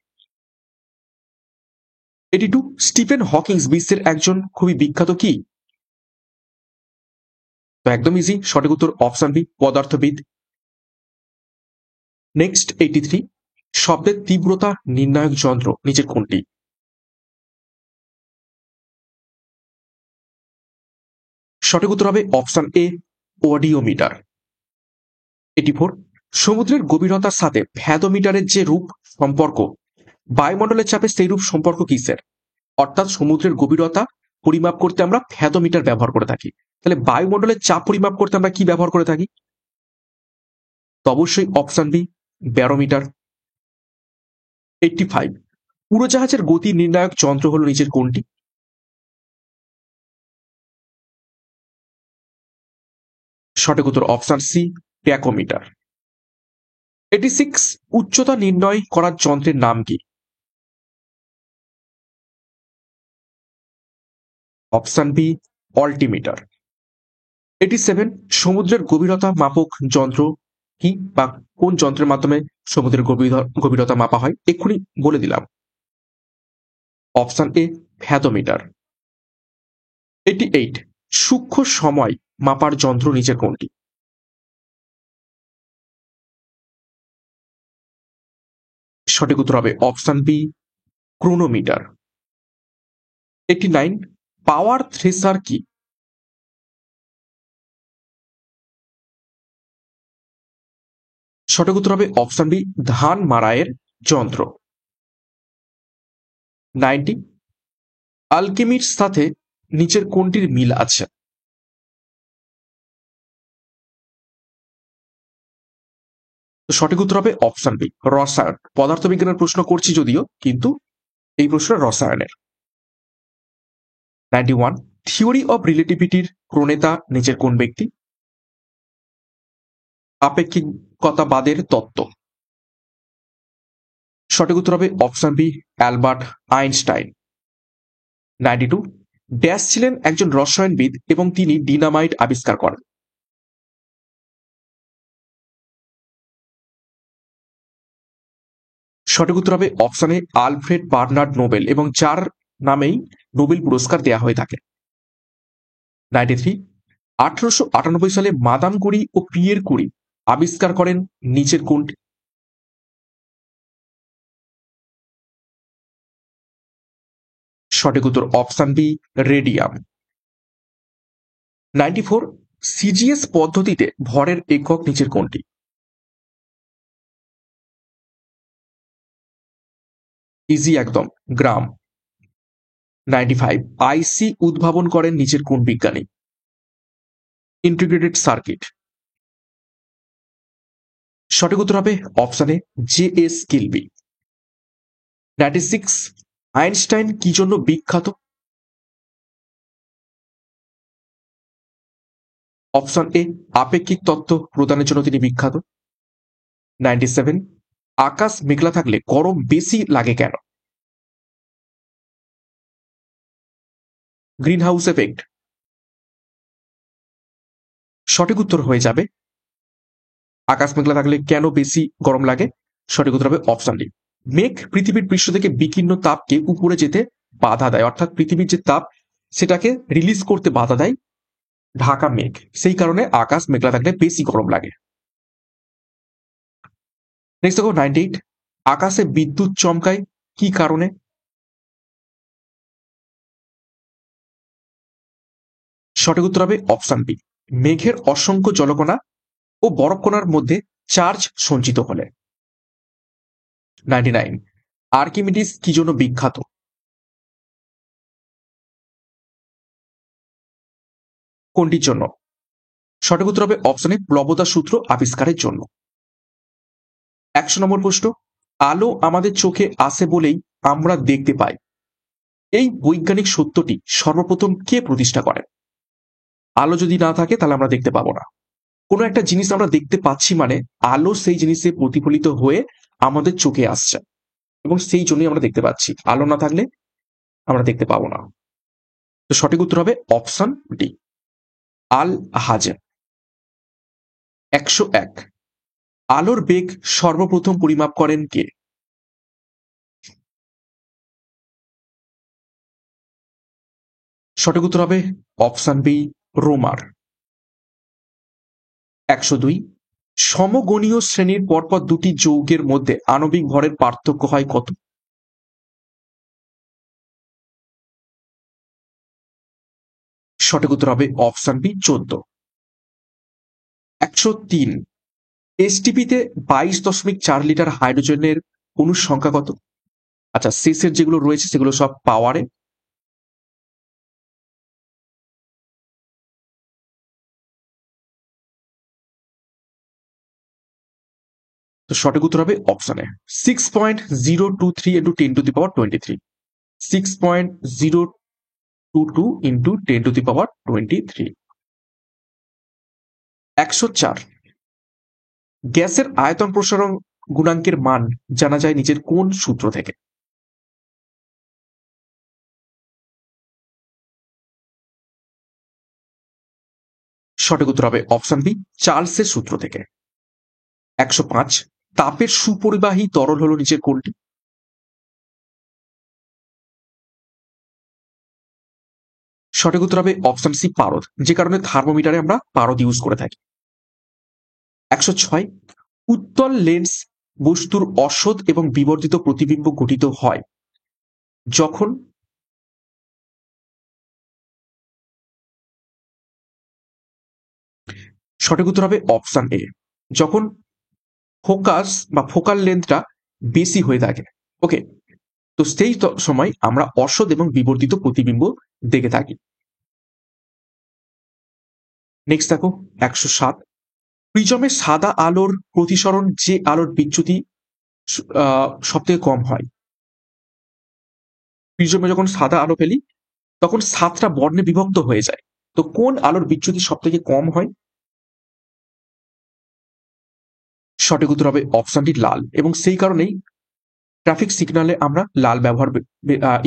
82, স্টিফেন হকিংস বিশ্বের একজন খুবই বিখ্যাত কি? তো একদম ইজি, সঠিক উত্তর অপশন বি, পদার্থবিদ। নেক্সট 83, শব্দের তীব্রতা নির্ণায়ক যন্ত্র নিচের কোনটি? সঠিক উত্তর হবে অপশন এ, অডিওমিটার। 84, সমুদ্রের গভীরতার সাথে ভ্যাদোমিটারের যে রূপ সম্পর্ক বায়ুমণ্ডলের চাপে সেই রূপ সম্পর্ক কিসের? অর্থাৎ সমুদ্রের গভীরতা পরিমাপ করতে আমরা ভ্যাদোমিটার ব্যবহার করে থাকি, তাহলে বায়ুমণ্ডলের চাপ পরিমাপ করতে আমরা কি ব্যবহার করে থাকি? তো অবশ্যই অপশন বি, ব্যারোমিটার। 85, উড়োজাহাজের গতি নির্ণায়ক যন্ত্র হলো নিচের কোনটি? সঠিক উত্তর অপশন সি, ট্যাকোমিটার। 86, উচ্চতা নির্ণয় করার যন্ত্রের নাম কি? Option B altimeter. 87 সমুদ্রের গভীরতা মাপক যন্ত্র কি বা কোন যন্ত্রের মাধ্যমে সমুদ্রের গভীরতা মাপা হয় এক্ষুনি বলে দিলাম। Option A ফ্যাথোমিটার। 88 সূক্ষ্ম সময় মাপার যন্ত্র নিচের কোনটি? সঠিক উত্তর হবে অপশন বি ক্রোনোমিটার। 89 পাওয়ার থ্রেসার কি? সঠিক উত্তর হবে অপশন বি ধান মাড়াইয়ের যন্ত্র। 90 আলকেমির সাথে নিচের কোনটির মিল আছে? তো সঠিক উত্তর হবে অপশন বি রসায়ন। পদার্থবিজ্ঞানের প্রশ্ন করছি যদিও, কিন্তু এই প্রশ্ন রসায়নের। 91 থিওরি অব রিলেটিভিটির প্রণেতা নিচের কোন ব্যক্তি? আপেক্ষিকতাবাদের তত্ত্ব। সঠিক উত্তর হবে option B Albert Einstein. 92 dash ছিলেন একজন রসায়নবিদ এবং তিনি ডিনামাইট আবিষ্কার করেন। সঠিক উত্তর হবে অপশনে আলফ্রেড বার্নার্ড নোবেল, এবং যার নামেই নোবেল পুরস্কার দেয়া হয়ে থাকে। 93 1898 সালে মাদাম কুরি ও পিয়ের কুরি আবিষ্কার করেন নিচের কোনটি? সঠিক উত্তর অপশন বি রেডিয়াম। 94 সিজিএস পদ্ধতিতে ভরের একক নিচের কোনটি? ইজি একদম, গ্রাম। 95 আইসি উদ্ভাবন করেন নিচের কোন বিজ্ঞানী? Integrated circuit. সঠিক উত্তর হবে অপশনে জে এস কিলবি। 96 আইনস্টাইন কি জন্য বিখ্যাত? অপশন এ আপেক্ষিক তত্ত্ব প্রদানের জন্য তিনি বিখ্যাত। 97 আকাশ মেঘলা থাকলে গরম বেশি লাগে কেন? Green house effect. সঠিক উত্তর হয়ে যাবে আকাশ মেঘলা থাকলে কেন বেশি গরম লাগে। সঠিক উত্তর হবে অপশন ডি মেঘ পৃথিবীর পৃষ্ঠ থেকে বিকীর্ণ তাপকে উপরে যেতে বাধা দেয়, অর্থাৎ পৃথিবীর যে তাপ সেটাকে রিলিজ করতে বাধা দেয় ঢাকা মেঘ, সেই কারণে আকাশ মেঘলা থাকলে বেশি গরম লাগে। নেক্সট দেখো 98 আকাশে বিদ্যুৎ চমকায় কি কারণে? সঠিক উত্তর হবে অপশন বি মেঘের অসংখ্য জলকণা ও বরফকণার মধ্যে চার্জ সঞ্চিত হলে। 99 আর্কিমিডিস কি জন্য বিখ্যাত? কোনটির জন্য? সঠিক উত্তর হবে অপশনে প্লবতা সূত্র আবিষ্কারের জন্য। 100 নম্বর প্রশ্ন আলো আমাদের চোখে আসে বলেই আমরা দেখতে পাই, এই বৈজ্ঞানিক সত্যটি সর্বপ্রথম কে প্রতিষ্ঠা করেন? আলো যদি না থাকে তাহলে আমরা দেখতে পাবো না। কোনো একটা জিনিস আমরা দেখতে পাচ্ছি মানে আলো সেই জিনিসে প্রতিফলিত হয়ে আমাদের চোখে আসছে, এবং সেই জন্যই আমরা দেখতে পাচ্ছি। আলো না থাকলে আমরা দেখতে পাবো না। তো সঠিক উত্তর হবে অপশন ডি আল হাজেন। 101 আলোর বেগ সর্বপ্রথম পরিমাপ করেন কে? সঠিক উত্তর হবে অপশন বি রোমার। 102 সমগণীয় শ্রেণীর পরপর দুটি যৌগের মধ্যে আণবিক ভরের পার্থক্য হয় কত? সঠিক উত্তর হবে অপশন বি 14। 103 এসটিপিতে 22.4 লিটার হাইড্রোজেনের অণুর সংখ্যা কত? আচ্ছা, শেষের যেগুলো রয়েছে সেগুলো সব পাওয়ারে। তো সঠিক উত্তর হবে অপশনে 6.023 ইন্টু 10⁻23। 6.022 ইন্টু 10⁻23। 104 গ্যাসের আয়তন প্রসারণ গুণাঙ্কের মান জানা যায় নিচের কোন সূত্র থেকে? সঠিক উত্তর হবে অপশন বি, চার্লসের সূত্র থেকে। 105, তাপের সুপরিবাহী তরল হলো নিচের কোনটি? সঠিক উত্তর হবে অপশন সি, পারদ, যে কারণে থার্মোমিটারে আমরা পারদ ইউজ করে থাকি। 106, উত্তল লেন্স বস্তুর অসৎ এবং বিবর্ধিত প্রতিবিম্ব গঠিত হয় যখন? সঠিক উত্তর হবে অপশন এ, যখন ফোকাস বা ফোকাল লেন্থটা বেশি হয়ে থাকে। ওকে, তো সেই সময় আমরা অসৎ এবং বিবর্ধিত প্রতিবিম্ব দেখে থাকি। নেক্সট দেখো 107, প্রিজমে সাদা আলোর প্রতিসরণ যে আলোর বিচ্যুতি সব থেকে কম হয়। প্রিজমে যখন সাদা আলো ফেলি তখন 7টা বর্ণে বিভক্ত হয়ে যায়, তো কোন আলোর বিচ্যুতি সব থেকে কম হয়? সঠিক উত্তর হবে অপশনটি লাল, এবং সেই কারণেই ট্রাফিক সিগন্যালে আমরা লাল ব্যবহার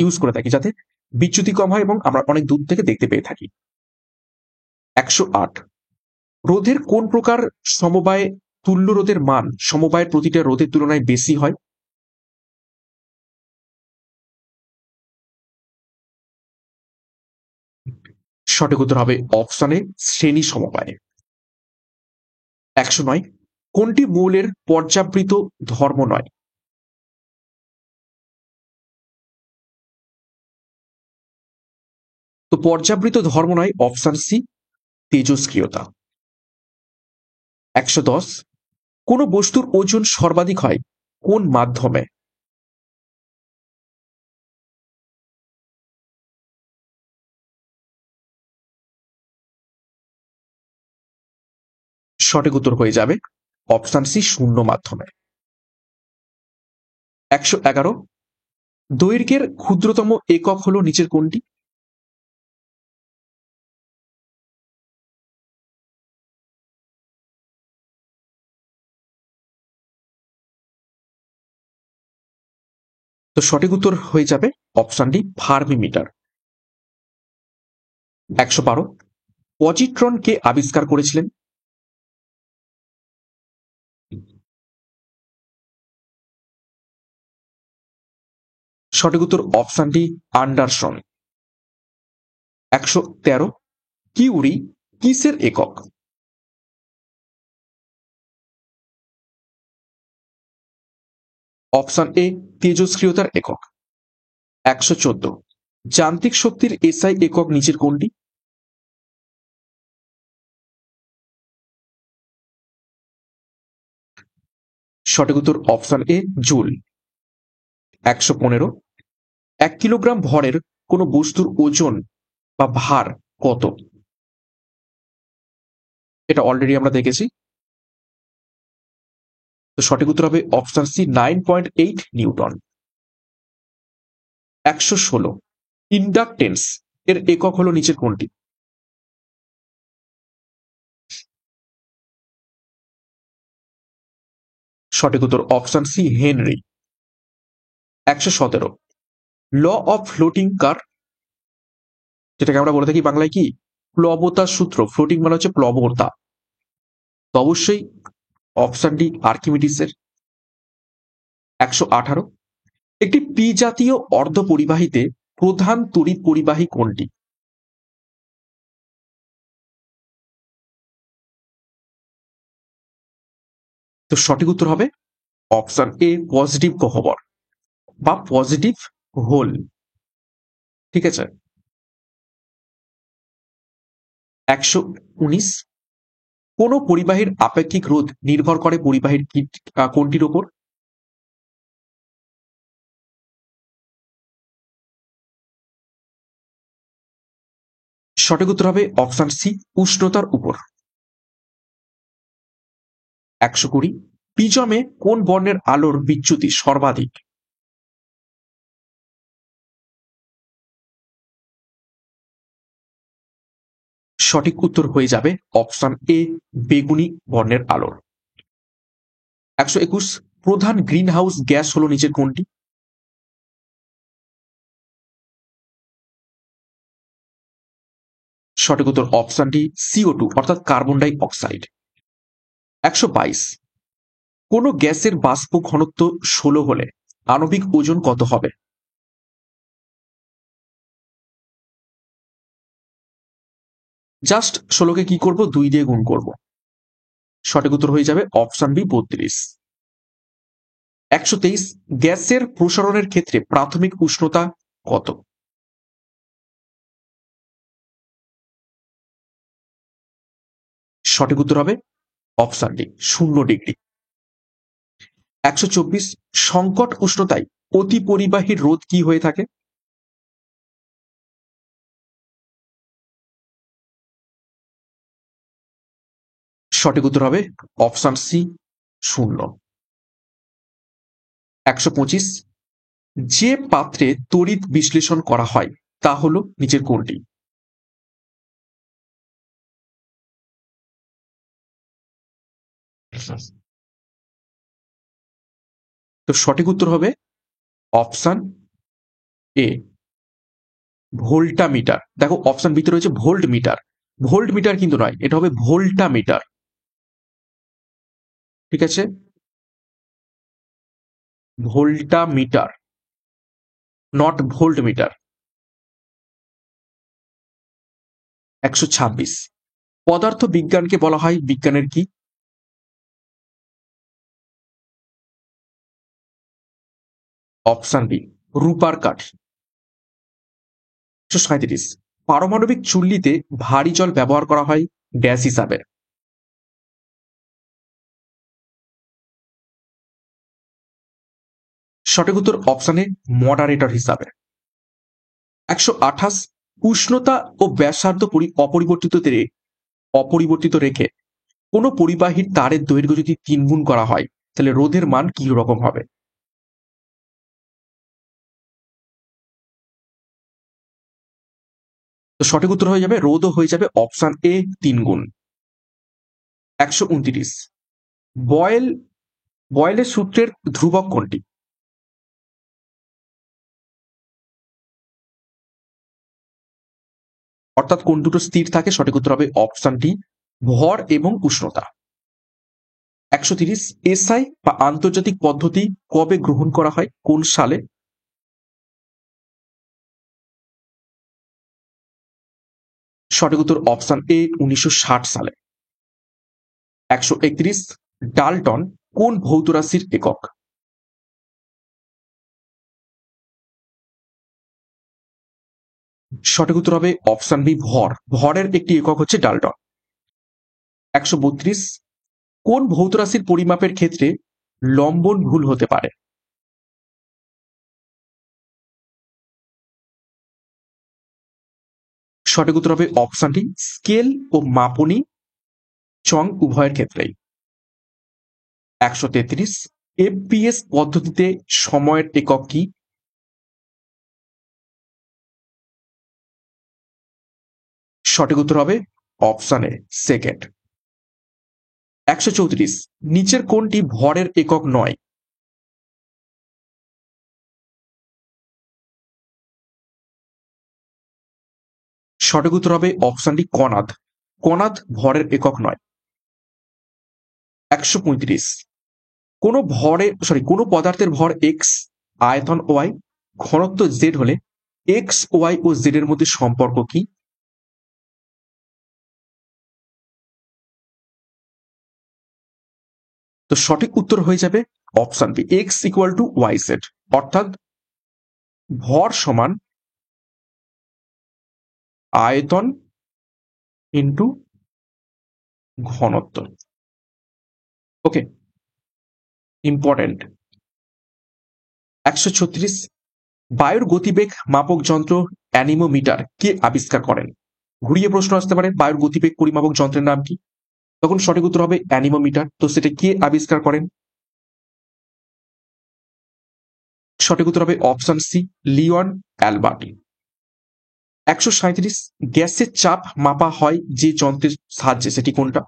ইউজ করে থাকি, যাতে বিচ্যুতি কম হয় এবং আমরা অনেক দূর থেকে দেখতে পেয়ে থাকি। 108, রোধের কোন প্রকার সমবায়ে তুল্য রোধের মান সমবায়ের প্রতিটা রোধের তুলনায় বেশি হয়? সঠিক উত্তর হবে অপশনে শ্রেণী সমবায়। 109, কোনটি মৌলের পর্যাবৃত ধর্ম নয়? তো পর্যাবৃত ধর্ম নয় অপশন সি, তেজস্ক্রিয়তা। 110, কোন বস্তুর ওজন সর্বাধিক হয় কোন মাধ্যমে? সঠিক উত্তর হয়ে যাবে অপশন সি, শূন্য মাধ্যমে। 111, দৈর্ঘ্যের ক্ষুদ্রতম একক হলো নিচের কোনটি? তো সঠিক উত্তর হয়ে যাবে option D, fermi metre. 112, positron কে আবিষ্কার করেছিলেন? সঠিক উত্তর অপশন ডি, আন্ডারসন। 113, কিউরি কিসের একক? অপশন এ, তেজস্ক্রিয়তার একক। 114, যান্ত্রিক শক্তির এসআই একক নিচের কোনটি? সঠিক উত্তর অপশন এ, জুল। 115, 1 কিলোগ্রাম ভরের কোন বস্তুর ওজন বা ভার কত? এটা অলরেডি আমরা দেখেছি। তো সঠিক উত্তর হবে অপশন সি, 9.8 নিউটন। 116, ইন্ডাকটেন্স এর একক হলো নিচের কোনটি? সঠিক উত্তর option C, henry. 117, law of floating কার, যেটাকে আমরা বলে থাকি বাংলায় কি, প্লবতার সূত্র। ফ্লোটিং মানে হচ্ছে প্লবতা, তো অবশ্যই অপশন ডি, আর্কিমিডিসের। 118, একটি পি জাতীয় অর্ধ পরিবাহীতে প্রধান তড়িৎ পরিবাহী কোনটি? তো সঠিক উত্তর হবে অপশন এ, পজিটিভ গহ্বর বা পজিটিভ হোল। ঠিক আছে। 119, কোন পরিবাহীর আপেক্ষিক রোধ নির্ভর করে পরিবাহীর কোনটির উপর? সঠিক উত্তর হবে অপশন সি, উষ্ণতার উপর। 120, প্রিজমে কোন বর্ণের আলোর বিচ্যুতি সর্বাধিক? সঠিক উত্তর হয়ে যাবে অপশন এ, বেগুনি বর্ণের আলোর। 121, প্রধান গ্রিন হাউস গ্যাস হলো নিচের কোনটি? সঠিক উত্তর অপশন ডি CO2 অর্থাৎ কার্বন ডাই অক্সাইড। 122, কোনো গ্যাসের বাষ্প ঘনত্ব 16 হলে আণবিক ওজন কত হবে? জাস্ট 16কে কি করব, 2 দিয়ে গুণ করব। সঠিক উত্তর হয়ে যাবে অপশন বি 32। 123, গ্যাসের প্রসারণের ক্ষেত্রে প্রাথমিক উষ্ণতা কত? সঠিক উত্তর হবে অপশন ডি 0 ডিগ্রি। 124, সংকট উষ্ণতায় অতি পরিবাহীর রোধ কি হয়ে থাকে? সঠিক উত্তর হবে অপশন সি 0। 125, যে পাত্রে তড়িৎ বিশ্লেষণ করা হয় তা হলো নিচের কোনটি? তো সঠিক উত্তর হবে অপশন এ ভোল্টামিটার। দেখো অপশন বিতে রয়েছে ভোল্ট মিটার, ভোল্ট মিটার কিন্তু নয়, এটা হবে ভোল্টামিটার। ঠিক আছে, ভোল্টামিটার, নট ভোল্ট মিটার। 126, পদার্থ বিজ্ঞানকে বলা হয় বিজ্ঞানের কি? অপশন বি রূপার কাঠ। 137, পারমাণবিক চুল্লিতে ভারী জল ব্যবহার করা হয় গ্যাস হিসাবে। সঠিক উত্তর অপশন এ মডারেটর হিসাবে। 128, উষ্ণতা ও ব্যাসার্ধ অপরিবর্তিত রেখে কোনো পরিবাহীর তারের দৈর্ঘ্য যদি 3 গুণ করা হয় তাহলে রোধের মান কি রকম হবে? তো সঠিক উত্তর হয়ে যাবে, রোধও হয়ে যাবে অপশন এ 3 গুণ। 129, বয়েল বয়েলের সূত্রের ধ্রুবক কোনটি? অর্থাৎ কোন দুটো স্থির থাকে? সঠিক উত্তর হবে অপশন ডি ভর এবং উষ্ণতা। 130, এসআই বা আন্তর্জাতিক পদ্ধতি কবে গ্রহণ করা হয়, কোন সালে? সঠিক উত্তর অপশন এ 1960 সালে। 131, ডাল্টন কোন ভৌত রাশির একক? সঠিক উত্তর হবে অপশন বি ভর, ভরের একটি একক হচ্ছে ডাল্টন। 132, কোন ভৌত রাশির পরিমাপের ক্ষেত্রে লম্বন ভুল হতে পারে? সঠিক উত্তর হবে অপশন ডি স্কেল ও মাপনী চং উভয়ের ক্ষেত্রেই। 133, এফপিএস পদ্ধতিতে সময়ের একক কি? সঠিক উত্তর হবে অপশন এ সেকেন্ড। 134, নিচের কোনটি ভরের একক নয়? সঠিক উত্তর হবে অপশন ডি কণাদ, কণাদ ভরের একক নয়। 135, কোনো পদার্থের ভর এক্স, আয়তন ওয়াই, ঘনত্ব জেড হলে এক্স ওয়াই ও জেড এর মধ্যে সম্পর্ক কি? তো সঠিক উত্তর হয়ে যাবে option B x equal to y z, অর্থাৎ ভর সমান আয়তন ইন্টু ঘনত্ব। ওকে, ইম্পর্টেন্ট। 136, বায়ুর গতিবেগ মাপক যন্ত্র অ্যানিমোমিটার কে আবিষ্কার করেন? ঘুরিয়ে প্রশ্ন আসতে পারে বায়ুর গতিবেগ পরিমাপক যন্ত্রের নাম কি? তখন সঠিক উত্তর হবে অ্যানিমোমিটার। তো সেটা কে আবিষ্কার করেন? সঠিক উত্তর হবে অপশন সি লিওন অ্যালবার্টি। 137, গ্যাসের চাপ মাপা হয় যে যন্ত্রের সাহায্যে, সেটি কোনটা?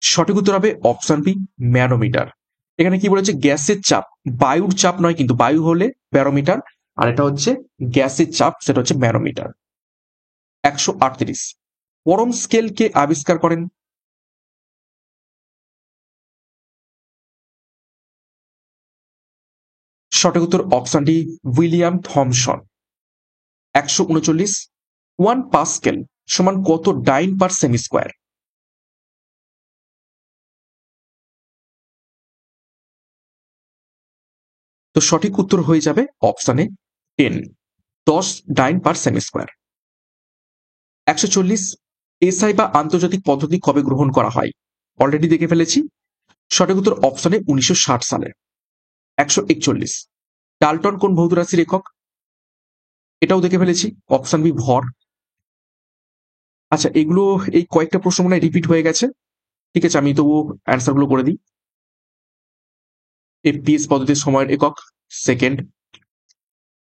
সঠিক উত্তর হবে অপশন বি ম্যানোমিটার। এখানে কি বলেছে, গ্যাসের চাপ, বায়ুর চাপ নয়, কিন্তু বায়ু হলে ব্যারোমিটার আর এটা হচ্ছে গ্যাসের চাপ, সেটা হচ্ছে ম্যানোমিটার। 138, পরম স্কেল কে আবিষ্কার করেন? সঠিক উত্তর option D, William Thomson. 139, 1 pascal সমান কত ডাইন পার সেমি স্কোয়ার? তো সঠিক উত্তর হয়ে যাবে অপশনে 10, 10 ডাইন পার সেমি স্কোয়ার। 140, এসআই বা আন্তর্জাতিক পদ্ধতি কবে গ্রহণ করা হয়? অলরেডি দেখে ফেলেছি, সঠিক উত্তর অপশনে 1960 সালে। 141, ডাল্টন কোন ভৌত রাশির একক? এটাও দেখে ফেলেছি, অপশন বি ভর। আচ্ছা, এগুলো এই কয়েকটা প্রশ্ন মনে হয় রিপিট হয়ে গেছে। ঠিক আছে, আমি তবু অ্যান্সার গুলো করে দিই। এফপিএস পদ্ধতির সময়ের একক, সেকেন্ড।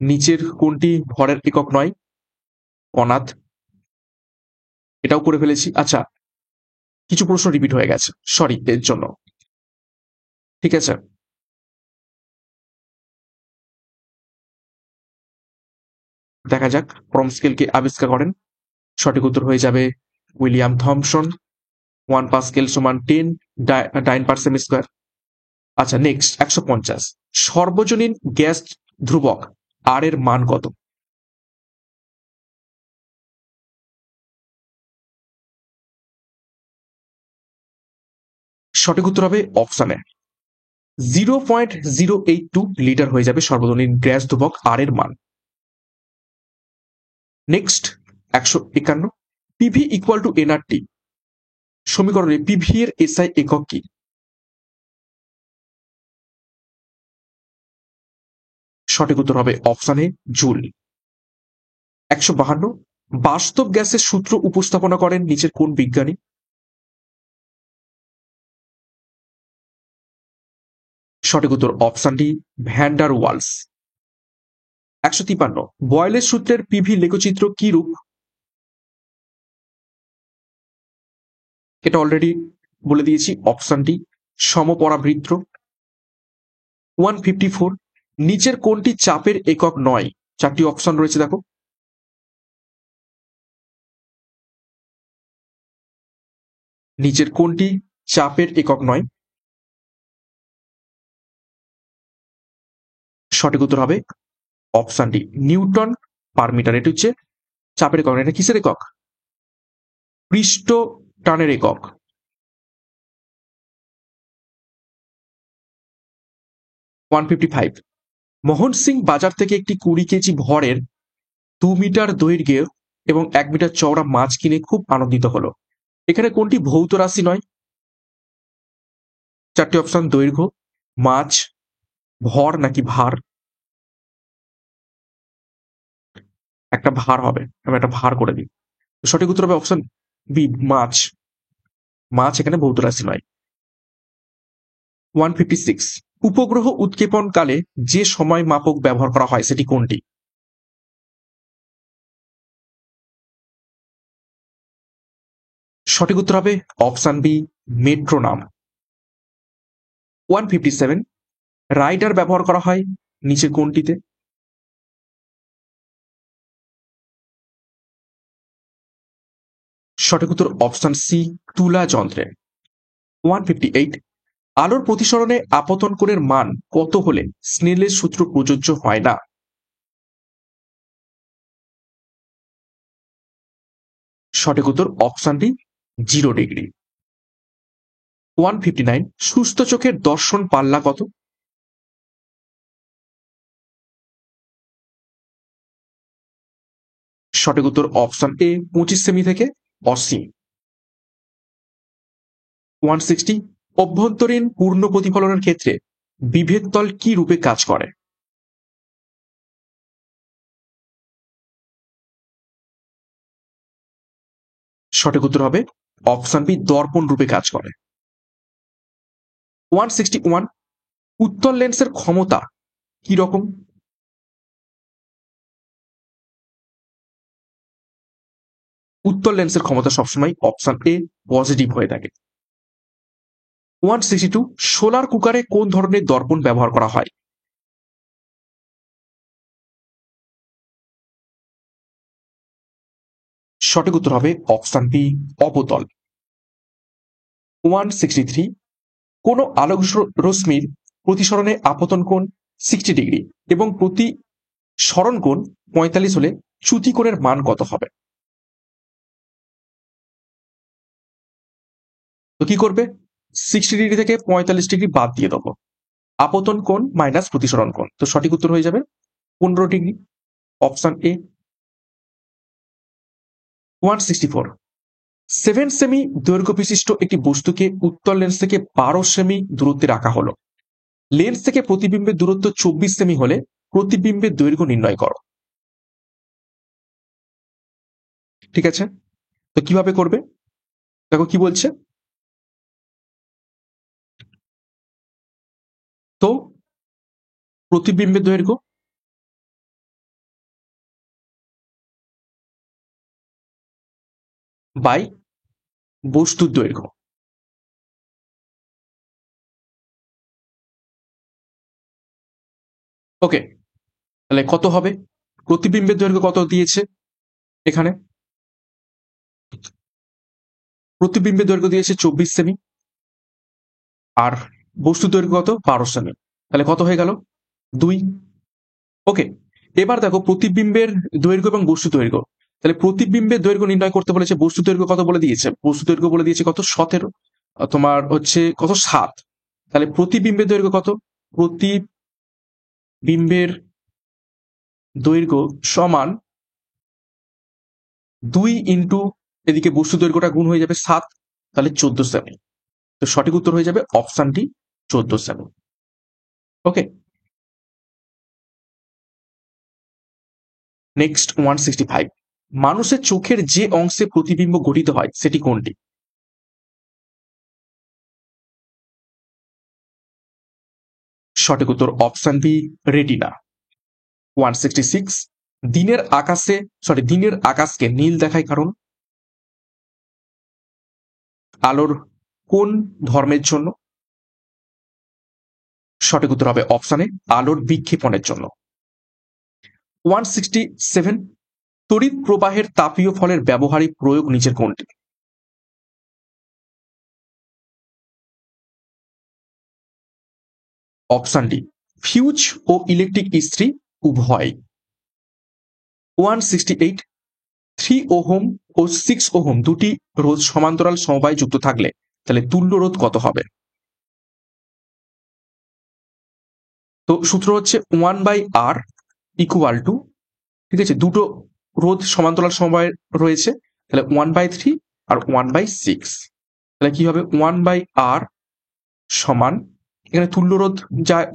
নিচের কোনটি ভরের একক নয়? অনাথ। এটাও করে ফেলেছি। আচ্ছা, কিছু প্রশ্ন রিপিট হয়ে গেছে, সরি এর জন্য। ঠিক আছে, দেখা যাক পরম স্কেল কে আবিষ্কার করেন। সঠিক উত্তর হয়ে যাবে উইলিয়াম থমসন। 1 পাস্কেল সমান 10 ডাইন পার সেমি স্কোয়ার। আচ্ছা, নেক্সট 150, সর্বজনীন গ্যাস ধ্রুবক আর এর মান কত? সঠিক উত্তর হবে অপশনে 0.082 লিটার হয়ে যাবে সর্বজনীন গ্যাস ধ্রুবক আর এর মান। Next 151, PV equal to nRT সমীকরণে পিভি এর এসআই একক কি? সঠিক উত্তর হবে অপশনে জুল। 152, বাস্তব গ্যাসের সূত্র উপস্থাপনা করেন নিচের কোন বিজ্ঞানী? সঠিক উত্তর অপশন ডি, ভ্যান্ডার ওয়ালস। 153, বয়েলের সূত্রের পিভি লেখচিত্র কি রূপ? এটা অলরেডি বলে দিয়েছি, অপশন ডি, সমপরাবৃত্ত। 154, নিচের কোনটি চাপের একক নয়? চারটি অপশন রয়েছে, দেখো। নিচের কোনটি চাপের একক নয়? সঠিক উত্তর হবে option D, newton per metre. এটি হচ্ছে চাপের একক। এটা কিসের একক? পৃষ্ঠ টানের একক। 155, মোহন সিং বাজার থেকে একটি 20 কেজি ভরের 2 মিটার দৈর্ঘ্যে এবং 1 মিটার চওড়া মাছ কিনে খুব আনন্দিত হলো। এখানে কোনটি ভৌত রাশি নয়? চারটি অপশন, দৈর্ঘ্য, মাছ, ভর নাকি ভার। একটা ভার হবে, আমি একটা ভার করে দিই। সঠিক উত্তর হবে অপশন বি, মাছ। মাছ এখানে ভৌত রাশি নয়। 156, উপগ্রহ উৎক্ষেপণ কালে যে সময় মাপক ব্যবহার করা হয় সেটি কোনটি? সঠিক উত্তর হবে অপশন বি, মেট্রোনাম। 157, রাইডার ব্যবহার করা হয় নিচে কোনটিতে? সঠিক উত্তর অপশন সি, তুলা যন্ত্রে। 158, আলোর প্রতিসরণে আপতন কোণের মান কত হলে স্নেলের সূত্র প্রযোজ্য হয় না? সঠিক উত্তর অপশন ডি, 0 ডিগ্রি। 159, সুস্থ চোখের দর্শন পাল্লা কত? সঠিক উত্তর অপশন এ, 25 সেমি থেকে অসীম। 160, অভ্যন্তরীণ পূর্ণ প্রতিফলনের ক্ষেত্রে বিভেদ তল কি রূপে কাজ করে? সঠিক উত্তর হবে অপশন বি, দর্পণ রূপে কাজ করে। 161, উত্তল লেন্সের ক্ষমতা কি রকম? উত্তল লেন্সের ক্ষমতা সবসময় অপশন এ, পজিটিভ হয়ে থাকে। 162, সোলার কুকারে কোন ধরনের দর্পণ ব্যবহার করা হয়? সঠিক উত্তর হবে অপশন বি, অবতল। 163, কোন আলোক রশ্মির প্রতিসরণে আপতন কোণ 60 ডিগ্রি এবং প্রতিসরণ কোণ 45 হলে চ্যুতি কোণের মান কত হবে? তো কি করবে? 60 ডিগ্রি থেকে 45 ডিগ্রি বাদ দিয়ে দেবো, আপতন কোণ মাইনাস প্রতিসরণ কোণ, তো সঠিক উত্তর হয়ে যাবে 15 ডিগ্রি, অপশন এ। 164, 7 সেমি দৈর্ঘ্য বিশিষ্ট একটি বস্তুকে উত্তল লেন্স থেকে 12 সেমি দূরত্বে রাখা হলো। লেন্স থেকে প্রতিবিম্বের দূরত্ব 24 সেমি হলে প্রতিবিম্বের দৈর্ঘ্য নির্ণয় করো। ঠিক আছে, তো কিভাবে করবে? দেখো কি বলছে, তো প্রতিবিম্বের দৈর্ঘ্য বাই বস্তুর দৈর্ঘ্য। ওকে, তাহলে কত হবে? প্রতিবিম্বের দৈর্ঘ্য কত দিয়েছে এখানে? প্রতিবিম্বের দৈর্ঘ্য দিয়েছে 24 সেমি, আর বস্তু দৈর্ঘ্য কত? 12 সেমি, তাহলে কত হয়ে গেল? 2। ওকে, এবার দেখো প্রতিবিম্বের দৈর্ঘ্য এবং বস্তু দৈর্ঘ্য, তাহলে প্রতিবিম্বের দৈর্ঘ্য নির্ণয় করতে বলেছে, বস্তু দৈর্ঘ্য কত বলে দিয়েছে? বস্তু দৈর্ঘ্য বলে দিয়েছে কত? 17, তোমার হচ্ছে কত? 7। তাহলে প্রতিবিম্বের দৈর্ঘ্য কত? প্রতিবিম্বের দৈর্ঘ্য সমান 2 ইন্টু এদিকে বস্তু দৈর্ঘ্যটা গুণ হয়ে যাবে 7, তাহলে 14 সেমি। তো সঠিক উত্তর হয়ে যাবে অপশন ডি, 14 সেমি। ওকে, নেক্সট 165, মানুষের চোখের যে অংশে প্রতিবিম্ব গঠিত হয় সেটি কোনটি? সঠিক উত্তর অপশন বি, রেটিনা। 166, দিনের আকাশকে নীল দেখায় কারণ? আলোর কোন ধর্মের জন্য? সঠিক উত্তর হবে অপশনে আলোর বিক্ষেপণের জন্য। 167, তড়িৎ প্রবাহের তাপীয় ফলের ব্যবহারিক প্রয়োগ নিচের কোনটি? অপশন ডি, ফিউজ ও ইলেকট্রিক ইস্ত্রি উভয়। 168, 3 ওহম ও 6 ওহম দুটি রোধ সমান্তরাল সমবায়ে যুক্ত থাকলে তাহলে তুল্য রোধ কত হবে? তো সূত্র হচ্ছে 1/R ইকুয়াল টু, ঠিক আছে, দুটো রোধ সমান্তরাল সমবায় রয়েছে, তাহলে 1/3 আর 1/6, তাহলে কি হবে? 1/R সমান, এখানে তুল্য রোধ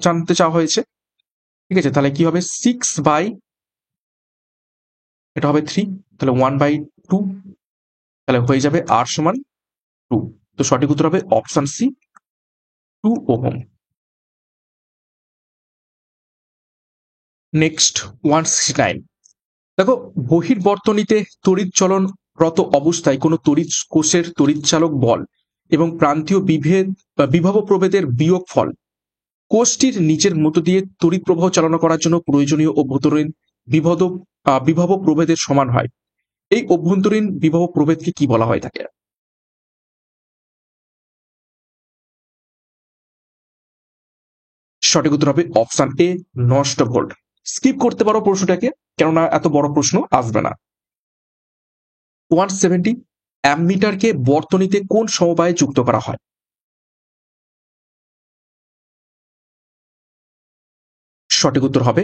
জানতে চাওয়া হয়েছে, ঠিক আছে, তাহলে কি হবে? 6 বাই, এটা হবে 3, তাহলে 1/2, তাহলে হয়ে যাবে R সমান 2। তো সঠিক উত্তর হবে অপশন সি, 2 ওহম। নেক্সট 169, দেখো বহির্বর্তনীতে তড়িৎ চলনরত অবস্থায় কোনো তড়িৎ কোষের তড়িৎচালক বল এবং প্রান্তীয় বিভব প্রভেদের বিয়োগফল কোষটির নিচের মধ্য দিয়ে তড়িৎ প্রবাহ চালনা করার জন্য প্রয়োজনীয় অভ্যন্তরীণ বিভব প্রভেদের সমান হয়। এই অভ্যন্তরীণ বিভব প্রভেদকে কি বলা হয়ে থাকে? সঠিক উত্তর হবে অপশন এ, নষ্ট ভোল্ট। স্কিপ করতে পারো প্রশ্নটাকে, কেননা এত বড় প্রশ্ন আসবে না। 170, অ্যামমিটারকে বর্তনীতে কোন সমবায়ে যুক্ত করা হয়? সঠিক উত্তর হবে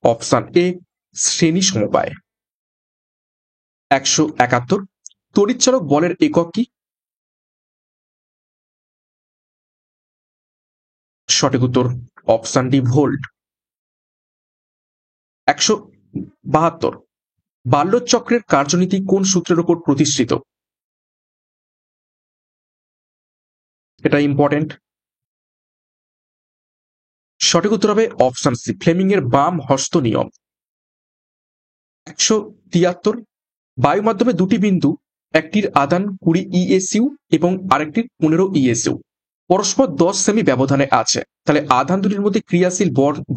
অপশন এ, শ্রেণী সমবায়। 171, তড়িৎচালক বলের একক কি? সঠিক উত্তর অপশন ডি, ভোল্ট। 172, বাল্যচক্রের কার্যনীতি কোন সূত্রের উপর প্রতিষ্ঠিত? এটা ইম্পর্টেন্ট। সঠিক উত্তর হবে অপশন সি, ফ্লেমিং এর বাম হস্ত নিয়ম। 173, বায়ু মাধ্যমে দুটি বিন্দু, একটির আধান 20 ইএসইউ এবং আরেকটির 15 ইএসইউ, পরস্পর 10 সেমি ব্যবধানে আছে, তাহলে আধান দুটির মধ্যে ক্রিয়াশীল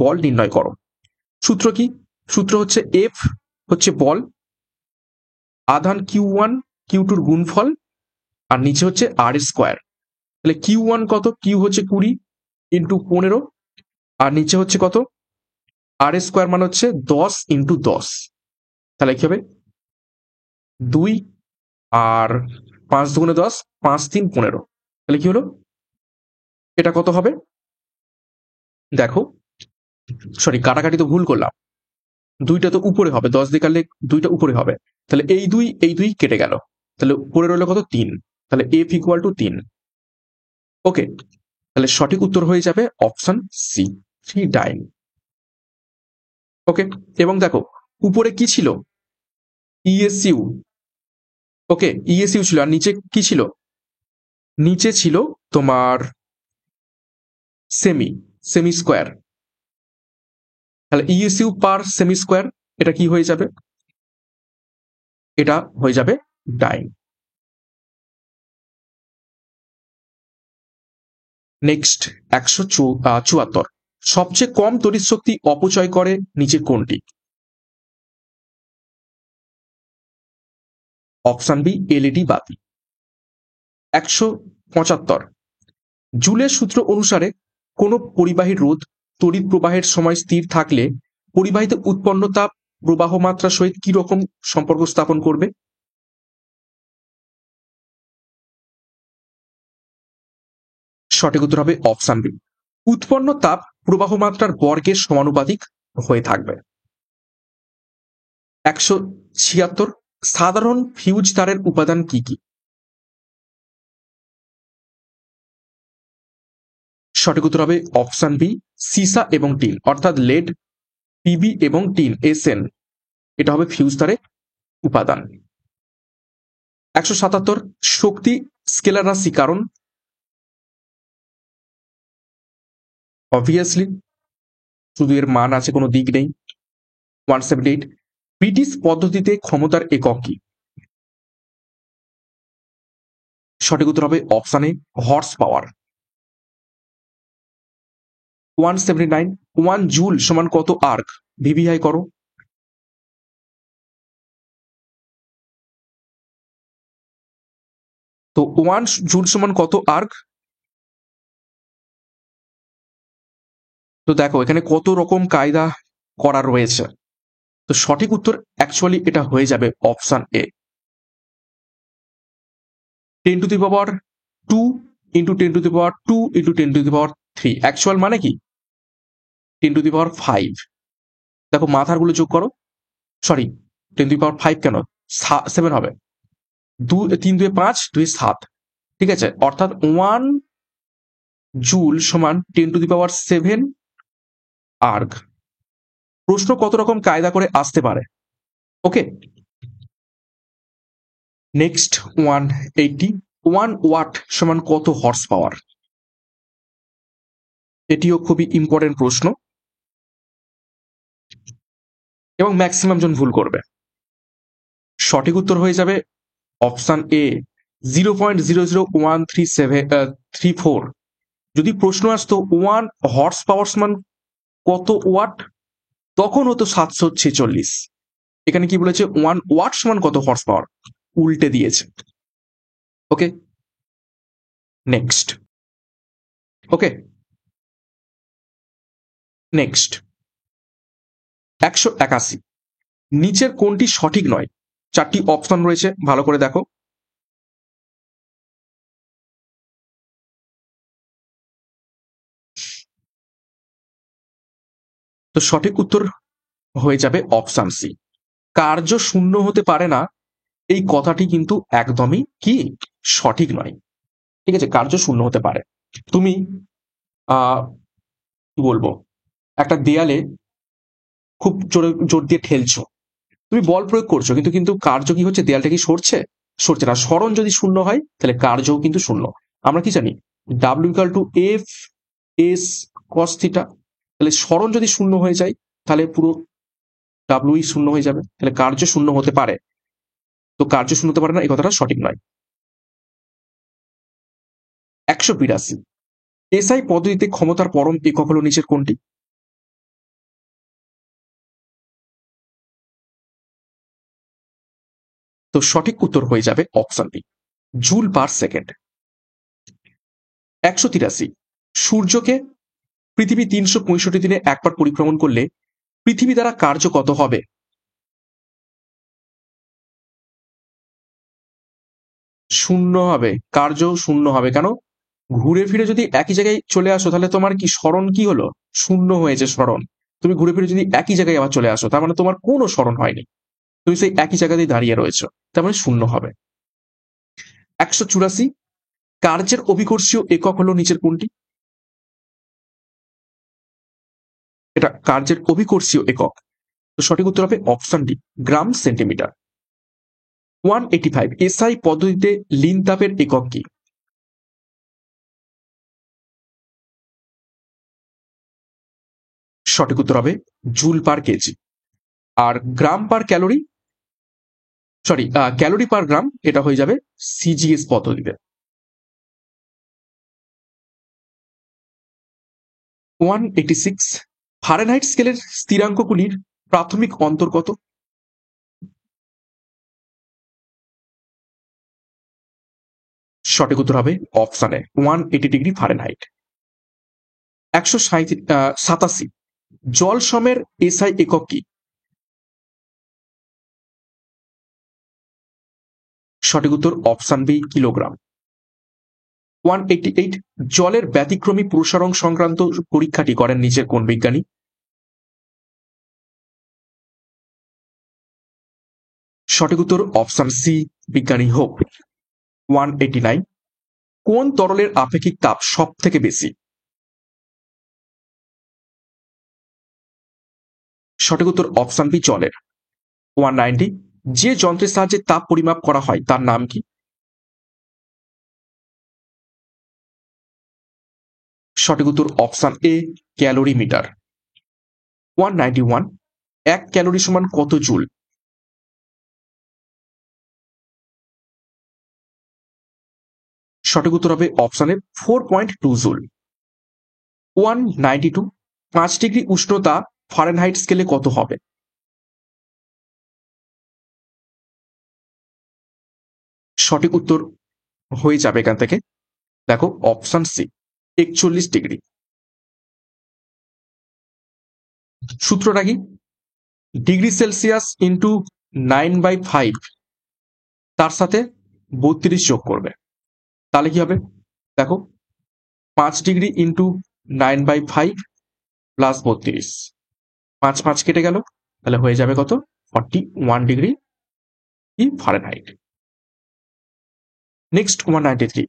বল নির্ণয় করো। সূত্র কি? সূত্র হচ্ছে এফ হচ্ছে বল, আধান Q1 Q2 এর গুণফল, আর নিচে হচ্ছে আর স্কোয়ার। তাহলে Q1 কত? Q হচ্ছে 20 ইন্টু 15, আর নিচে হচ্ছে কত? আর স্কোয়ার মানে হচ্ছে 10 ইন্টু 10। তাহলে কি হবে? 2 আর 5 দুগুণে 10, 5 3 15। তাহলে কি হলো? এটা কত হবে? দেখো, সরি কাটাকাটি তো ভুল করলাম, দুইটা তো উপরে হবে, 10 দিয়ে কাটলে দুইটা উপরে হবে। তাহলে এই দুই কেটে গেল, তাহলে উপরে রইল কত? 3। তাহলে এফ ইকুয়াল টু 3। ওকে, তাহলে সঠিক উত্তর হয়ে যাবে অপশন সি, 3 ডাইন। ওকে, এবং দেখো উপরে কি ছিল? ইএসইউ। ওকে, ইএসইউ ছিল, আর নিচে কি ছিল? নিচে ছিল তোমার সেমি, সেমি স্কোয়ার। তাহলে ইএসইউ পার সেমি স্কোয়ার, এটা কি হয়ে যাবে? এটা হয়ে যাবে ডাইন। নেক্সট 174, সবচেয়ে কম তড়িৎ শক্তি অপচয় করে নিচের কোনটি? অপশন বি এলইডি বাতি। 175, জুলের সূত্র অনুসারে কোন পরিবাহীর রোধ তড়িৎ প্রবাহের সময় স্থির থাকলে পরিবাহিত উৎপন্ন তাপ প্রবাহ মাত্রার সহিত কি রকম সম্পর্ক স্থাপন করবে? সঠিক উত্তর হবে অপশন বি, উৎপন্ন তাপ প্রবাহ মাত্রার বর্গের সমানুপাতিক হয়ে থাকবে। 176, সাধারণ ফিউজ তারের উপাদান কি কি? সঠিক উত্তর হবে অপশন বি, সীসা এবং টিন, অর্থাৎ লেড, পিবি এবং টিন এসএন, এটা হবে ফিউজ তারের উপাদান। 177, শক্তি স্কেলার রাশি কারণ? অবভিয়াসলি, শুধু এর মান আছে, কোনো দিক নেই। 178, ব্রিটিশ পদ্ধতিতে ক্ষমতার একক কি? সঠিক উত্তর হবে option A, horse power. 179, 1 joule সমান কত আর্ক? ভিভিআই করো। তো 1 জুল সমান কত আর্ক? তো দেখো এখানে কত রকম কায়দা করা রয়েছে। তো সঠিক উত্তর অ্যাকচুয়ালি এটা হয়ে যাবে option A, 10⁻² into 10⁻² into 10⁻³ actual মানে কি 10⁵। দেখো মাথার গুলো যোগ করো, সরি 10⁵ কেন, 7 হবে, 3 2 5 2 7, ঠিক আছে, অর্থাৎ 1 জুল সমান 10⁻7 আর্গ। প্রশ্ন কত রকম কায়দা করে আসতে পারে। ওকে, নেক্সট 180, 1 ওয়াট সমান কত হর্স পাওয়ার? এটিও খুবই ইম্পর্টেন্ট প্রশ্ন এবং ম্যাক্সিমাম জন ভুল করবে। সঠিক উত্তর হয়ে যাবে অপশন এ, 0.001334। যদি প্রশ্ন আসতো 1 হর্স পাওয়ার সমান কত ওয়াট, তখন হতো 746। এখানে কি বলেছে 1 ওয়াট সমান কত হর্স পাওয়ার, উল্টে দিয়েছে। ওকে, নেক্সট। ওকে, নেক্সট 181, নিচের কোনটি সঠিক নয়? 4টি অপশন রয়েছে, ভালো করে দেখো। তো সঠিক উত্তর হয়ে যাবে অপশন সি, কার্য শূন্য হতে পারে না, এই কথাটি কিন্তু একদমই কি সঠিক নয়। ঠিক আছে, কার্য শূন্য হতে পারে। তুমি কি বলবো, একটা দেয়ালে খুব জোরে জোর দিয়ে ঠেলছো, তুমি বল প্রয়োগ করছো, কিন্তু কিন্তু কার্য কি হচ্ছে, দেয়ালটা কি সরছে? সরছে না। সরণ যদি শূন্য হয় তাহলে কার্যও কিন্তু শূন্য। আমরা কি জানি, W=F(s cos θ)। তাহলে সরণ যদি শূন্য হয়ে যায় তাহলে পুরো ডাব্লিউই শূন্য হয়ে যাবে, তাহলে কার্য শূন্য হতে পারে। তো কার্য শূন্য হতে পারে না, এই কথাটা সঠিক নয়। 182, এসআই পদ্ধতিতে ক্ষমতার পরম একক হলো নিচের কোনটি? তো সঠিক উত্তর হয়ে যাবে option B, joule per second. 183, সূর্যকে পৃথিবী 365 দিনে একবার পরিভ্রমণ করলে পৃথিবী দ্বারা কার্য কত হবে? শূন্য হবে, কার্য শূন্য হবে। কেন? ঘুরে ফিরে যদি একই জায়গায় চলে আসো তাহলে তোমার কি স্মরণ কি হলো? শূন্য হয়েছে স্মরণ। তুমি ঘুরে ফিরে যদি একই জায়গায় আবার চলে আসো তার মানে তোমার কোনো স্মরণ হয়নি, তুমি সেই একই জায়গাতেই দাঁড়িয়ে রয়েছো, তার মানে শূন্য হবে। 184, কার্যের অভিকর্ষীয় একক হলো নিচের কোনটি? এটা কার্যের অভিকর্ষীয় একক। তো সঠিক উত্তর হবে option D, gram centimetre. 185, SI পদ্ধতিতে লিন তাপের একক কি? সঠিক উত্তর হবে জুল পার কেজি। আর gram per calorie, sorry, calorie per gram, এটা হয়ে যাবে সিজিএস পদ্ধতিতে। 186, ফারেনহাইট স্কেলের স্থিরাঙ্কগুলির প্রাথমিক অন্তর্গত? সঠিক উত্তর হবে অপশনে 180 ফারেনহাইট। 187, জল সমের এসআই একক কি? সঠিক উত্তর অপশন বি, কিলোগ্রাম। 188, জলের ব্যতিক্রমী প্রসারণ সংক্রান্ত পরীক্ষাটি করেন নিচের কোন বিজ্ঞানী? সঠিক উত্তর অপশন সি, বিজ্ঞানী হোপ। 189, কোন তরলের আপেক্ষিক তাপ সব থেকে বেশি? সঠিক উত্তর অপশন বি, জলের। 190, যে যন্ত্রের সাহায্যে তাপ পরিমাপ করা হয় তার নাম কি? সঠিক উত্তর অপশন এ, ক্যালোরিমিটার। 191, 1 ক্যালোরি সমান কত জুল? সঠিক উত্তর হবে অপশনে 4.2 জুল। 192, 5 ডিগ্রি উষ্ণতা ফারেনহাইট স্কেলে কত হবে? সঠিক উত্তর হয়ে যাবে এখান থেকে, দেখো অপশন সি, 41 ডিগ্রি। সূত্রটা কি? ডিগ্রি সেলসিয়াস ইন্টু 9/5, তার সাথে 32 যোগ করবে, তাহলে কি হবে? দেখো, 5 ডিগ্রি ইন্টু 9/5 প্লাস 32, 5 5 কেটে গেল, তাহলে হয়ে যাবে কত? 41 ডিগ্রি ফারেনহাইট। নেক্সট 193,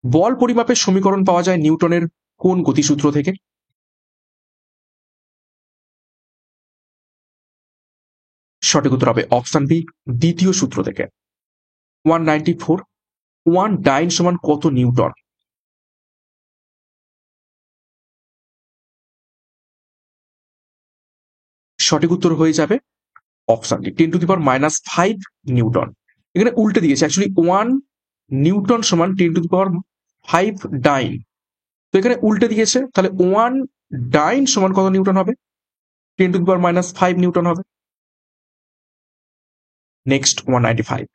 বল পরিমাপের সমীকরণ পাওয়া যায় নিউটনের কোন গতিসূত্র থেকে? সঠিক উত্তর হবে অপশন বি, দ্বিতীয় সূত্র থেকে। 194, 1 ডাইন সমান কত নিউটন? সঠিক উত্তর হয়ে যাবে অপশন ডি, 10⁻⁻5 নিউটন। এখানে উল্টে দিয়েছে, অ্যাকচুয়ালি 1 নিউটন সমান 10⁻5 ডাইন, তো এখানে উল্টে দিয়েছে, তাহলে 1 ডাইন সমান কত নিউটন হবে? 10⁻⁻5 নিউটন হবে। নেক্সট 195,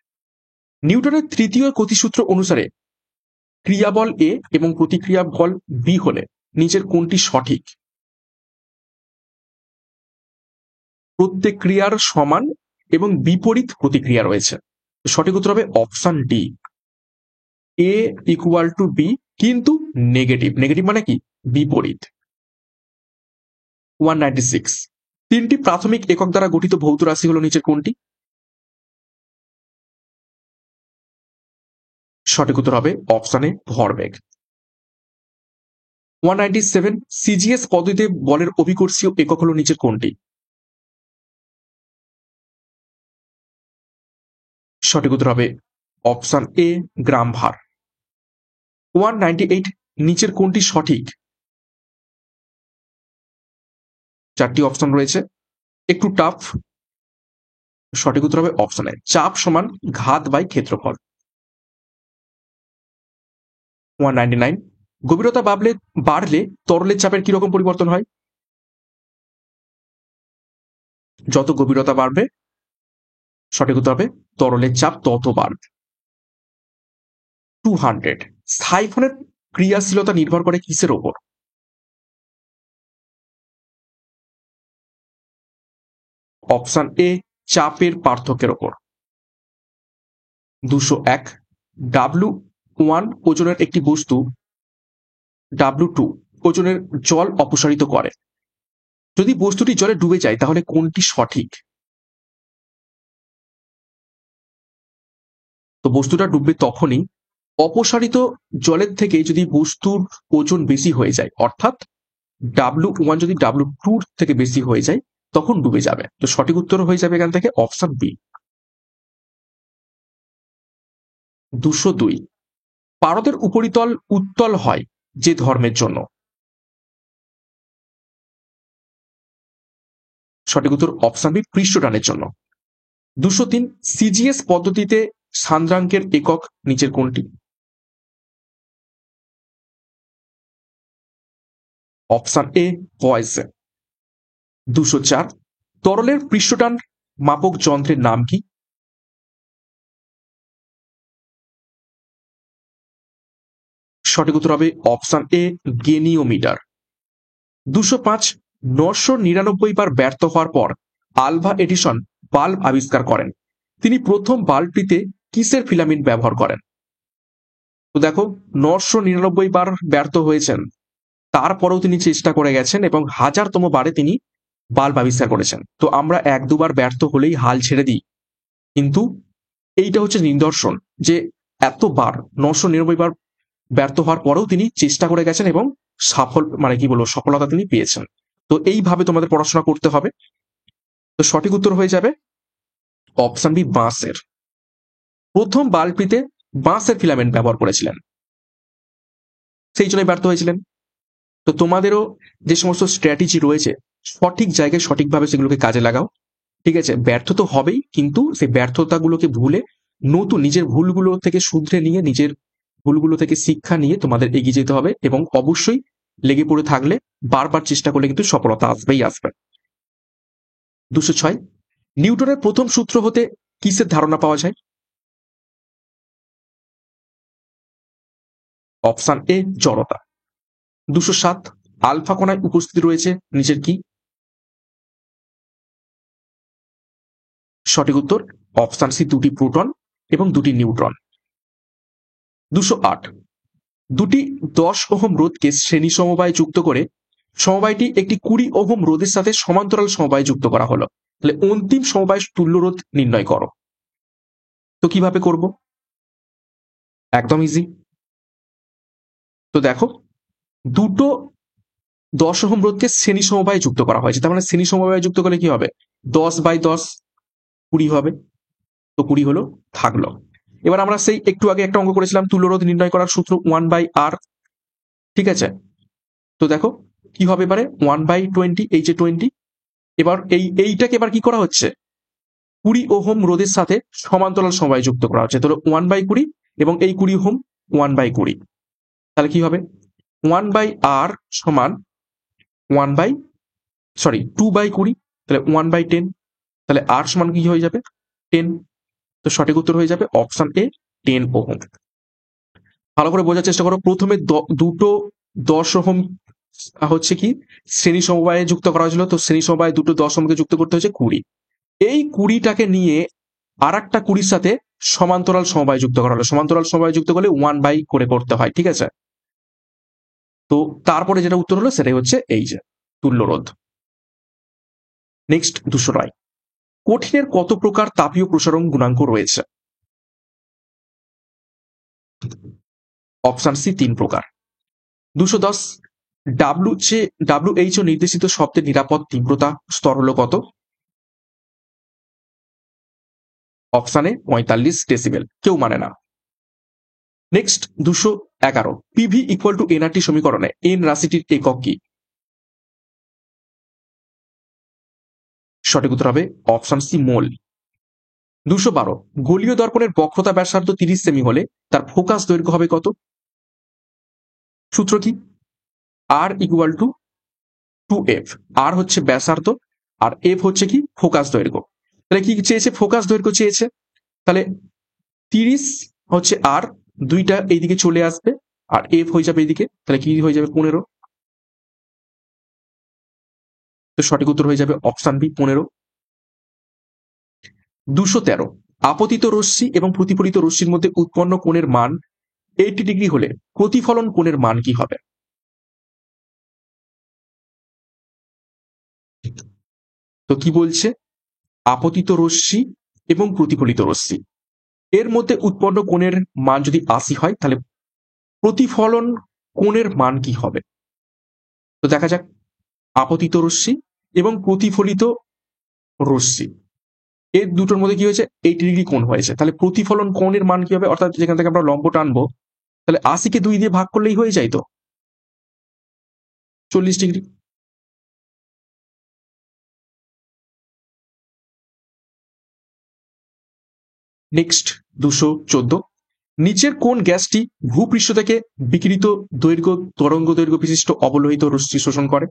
নিউটনের তৃতীয় গতিসূত্র অনুসারে ক্রিয়াবল এ এবং প্রতিক্রিয়া বল বি হলে নিচের কোনটি সঠিক? প্রত্যেক ক্রিয়ার সমান এবং বিপরীত প্রতিক্রিয়া রয়েছে, সঠিক উত্তর হবে option D, a equal to b কিন্তু নেগেটিভ। নেগেটিভ মানে কি? বিপরীত। 196, 3টি প্রাথমিক একক দ্বারা গঠিত ভৌত রাশি হলো নিচের কোনটি? সঠিক উত্তর হবে অপশনে ভরবেগ। 197, সিজিএস পদ্ধতিতে বলের অভিকর্ষীয় একক হলো নিচের কোনটি? সঠিক উত্তর হবে অপশন এ, গ্রাম ভার। 198, নিচের কোনটি সঠিক? 4টি অপশন রয়েছে, একটু টাফ। সঠিক উত্তর হবে অপশন এ, চাপ সমান ঘাত বাই ক্ষেত্রফল। 199, গভীরতা বাড়লে তরলের চাপের কিরকম পরিবর্তন হয়? যত গভীরতা বাড়বে সঠিক উত্তর হবে তরলের চাপ তত বাড়বে। 200, সাইফনের ক্রিয়াশীলতা নির্ভর করে কিসের ওপর? অপশন এ চাপের পার্থক্যের ওপর। 201, W1 ওজনের একটি বস্তু W2 ওজনের জল অপসারিত করে। যদি বস্তুটি জলে ডুবে যায় তাহলে কোনটি সঠিক? তো বস্তুটা ডুববে তখনই অপসারিত জলের থেকে যদি বস্তুর ওজন বেশি হয়ে যায়, অর্থাৎ W1 যদি W2 থেকে বেশি হয়ে যায় তখন ডুবে যাবে। তো সঠিক উত্তর হয়ে যাবে এখান থেকে অপশন বি। 202, পারদের উপরিতল উত্তল হয় যে ধর্মের জন্য? সঠিক উত্তর অপশন বি, পৃষ্ঠটানের জন্য। 203, সিজিএস পদ্ধতিতে সান্দ্রাঙ্কের একক নিচের কোনটি? Option A পয়সে। 204, তরলের পৃষ্ঠটান মাপক যন্ত্রের নাম কি? সঠিক উত্তর হবে অপশন এ গেনিওমিটার। 205, 999 বার ব্যর্থ হওয়ার পর আলভা এডিসন বাল্ব আবিষ্কার করেন। তিনি প্রথম বাল্বটিতে কিসের ফিলামেন্ট ব্যবহার করেন? তো দেখো, 999 বার ব্যর্থ হয়েছেন, তারপরেও তিনি চেষ্টা করে গেছেন এবং হাজারতম বারে তিনি বাল্ব আবিষ্কার করেছেন। তো আমরা এক দুবার ব্যর্থ হলেই হাল ছেড়ে দিই, কিন্তু এইটা হচ্ছে নিদর্শন যে এতবার 999 বার ব্যর্থ হওয়ার পরেও তিনি চেষ্টা করে গেছেন এবং সফলতা তিনি পেয়েছেন। তো এইভাবে তোমাদের পড়াশোনা করতে হবে। তো সঠিক উত্তর হয়ে যাবে অপশন বি, বাঁশের। প্রথম বাল্বটিতে বাঁশের ফিলামেন্ট ব্যবহার করেছিলেন, সেই জন্যই ব্যর্থ হয়েছিলেন। তো তোমাদেরও যে সমস্ত স্ট্র্যাটেজি রয়েছে সঠিক জায়গায় সঠিকভাবে সেগুলোকে কাজে লাগাও। ঠিক আছে, ব্যর্থ তো হবেই, কিন্তু সেই ব্যর্থতাগুলোকে ভুলে নতুন নিজের ভুলগুলো থেকে শুধরে নিয়ে নিজের ভুলগুলো থেকে শিক্ষা নিয়ে তোমাদের এগিয়ে যেতে হবে এবং অবশ্যই লেগে পড়ে থাকলে বারবার চেষ্টা করলে কিন্তু সফলতা আসবেই আসবে। 206, নিউটনের প্রথম সূত্র হতে কিসের ধারণা পাওয়া যায়? অপশন এ জড়তা। 207, আলফা কণায় উপস্থিত রয়েছে নিচের কি? সঠিক উত্তর অপশন সি, দুটি প্রোটন এবং দুটি নিউট্রন। 208, দুটি 10 ওহম রোধকে শ্রেণী সমবায়ে যুক্ত করে সমবায়টি একটি 20 ওহম রোধের সাথে সমান্তরাল সমবায়ে যুক্ত করা হলো। তাহলে অন্তিম সমবায় তুল্য রোধ নির্ণয় করো। তো কিভাবে করব? একদম ইজি। তো দেখো, দুটো 10 ওহম রোধকে শ্রেণী সমবায়ে যুক্ত করা হয়েছে, তার মানে শ্রেণী সমবায়ে যুক্ত করলে কি হবে? 10/10 20 হবে। তো 20 হলো, থাকলো। এবার আমরা সেই একটু আগে একটা অঙ্ক করেছিলাম তুল্য রোধ নির্ণয় করার সূত্র 1/r। ঠিক আছে, তো দেখো কি হবে এবারে 1/20, এই যে 20। এবার এইটাকে এবার কি করা হচ্ছে? 20 ওহম রোধের সাথে সমান্তরাল সমবায়ে যুক্ত করা হচ্ছে। তাহলে 1/20 এবং এই 20 ওহম 1/20। তাহলে কি হবে? 1/r সমান 2/20, তাহলে 1/10। তাহলে r সমান কি হয়ে যাবে? 10। তো সঠিক উত্তর হয়ে যাবে অপশন এ 10 ওহম। ভালো করে বোঝার চেষ্টা করো। প্রথমে দুটো 10 ওহম হচ্ছে কি শ্রেণী সমবায়ে যুক্ত করা হয়েছিল, তো শ্রেণী সমবায়ে দুটো 10 ওহমকে যুক্ত করতে হয়েছে 20। এই 20টাকে নিয়ে আর একটা 20-র সাথে সমান্তরাল সমবায়ে যুক্ত করা হলো। সমান্তরাল সমবায়ে যুক্ত করলে 1/, করে করতে হয়। ঠিক আছে, তো তারপরে যেটা উত্তর হলো সেটাই হচ্ছে এই যে তুল্য রোধ। নেক্সট 209, কঠিনের কত প্রকার তাপীয় প্রসারণ গুণাঙ্ক রয়েছে? অপশন সি, 3 প্রকার। 210, WHO নির্দেশিত শব্দের নিরাপদ তীব্রতা স্তর হলো কত? অপশানে 45 ডেসিবেল, কেউ মানে না। Next 211, PV equal to nRT সমীকরণে এন রাশিটির একক কি? সঠিক উত্তর হবে অপশন সি, মোল। 212, গোলীয় দর্পণের বক্রতা ব্যাসার্ধ 30 সেমি হলে তার ফোকাস দৈর্ঘ্য হবে কত? সূত্র কি? আর ইকুয়াল টু 2f। আর হচ্ছে ব্যাসার্ধ আর এফ হচ্ছে কি ফোকাস দৈর্ঘ্য। তাহলে কি চেয়েছে, ফোকাস দৈর্ঘ্য চেয়েছে। তাহলে 30 হচ্ছে আর, দুইটা এইদিকে চলে আসবে আর এফ হয়ে যাবে এইদিকে, তাহলে কি হয়ে যাবে 15। তো সঠিক উত্তর হয়ে যাবে অপশন বি 15। 213, আপতিত রশ্মি এবং প্রতিফলিত রশ্মির মধ্যে উৎপন্ন কোণের মান 80 ডিগ্রি হলে প্রতিফলন কোণের মান কি হবে? তো কি বলছে, আপতিত রশ্মি এবং প্রতিফলিত রশ্মি এর মধ্যে উৎপন্ন কোণের মান যদি 80 হয় তাহলে প্রতিফলন কোণের মান কি হবে? তো দেখা যাক, আপতিত রশ্মি এবং প্রতিফলিত রশ্মি এর দুটোর মধ্যে কি হয়েছে, 80 ডিগ্রি কোণ হয়েছে, তাহলে প্রতিফলন কোণের মান কি হবে? অর্থাৎ যেখান থেকে আমরা লম্ব টানবো, তাহলে 80 কে 2 দিয়ে ভাগ করলেই হয়ে যায়, তো 40 ডিগ্রি। নেক্সট 214, নিচের কোন গ্যাসটি ভূপৃষ্ঠ থেকে বিকিরিত দৈর্ঘ্য তরঙ্গ দৈর্ঘ্য বিশিষ্ট অবলোহিত রশ্মি শোষণ করে?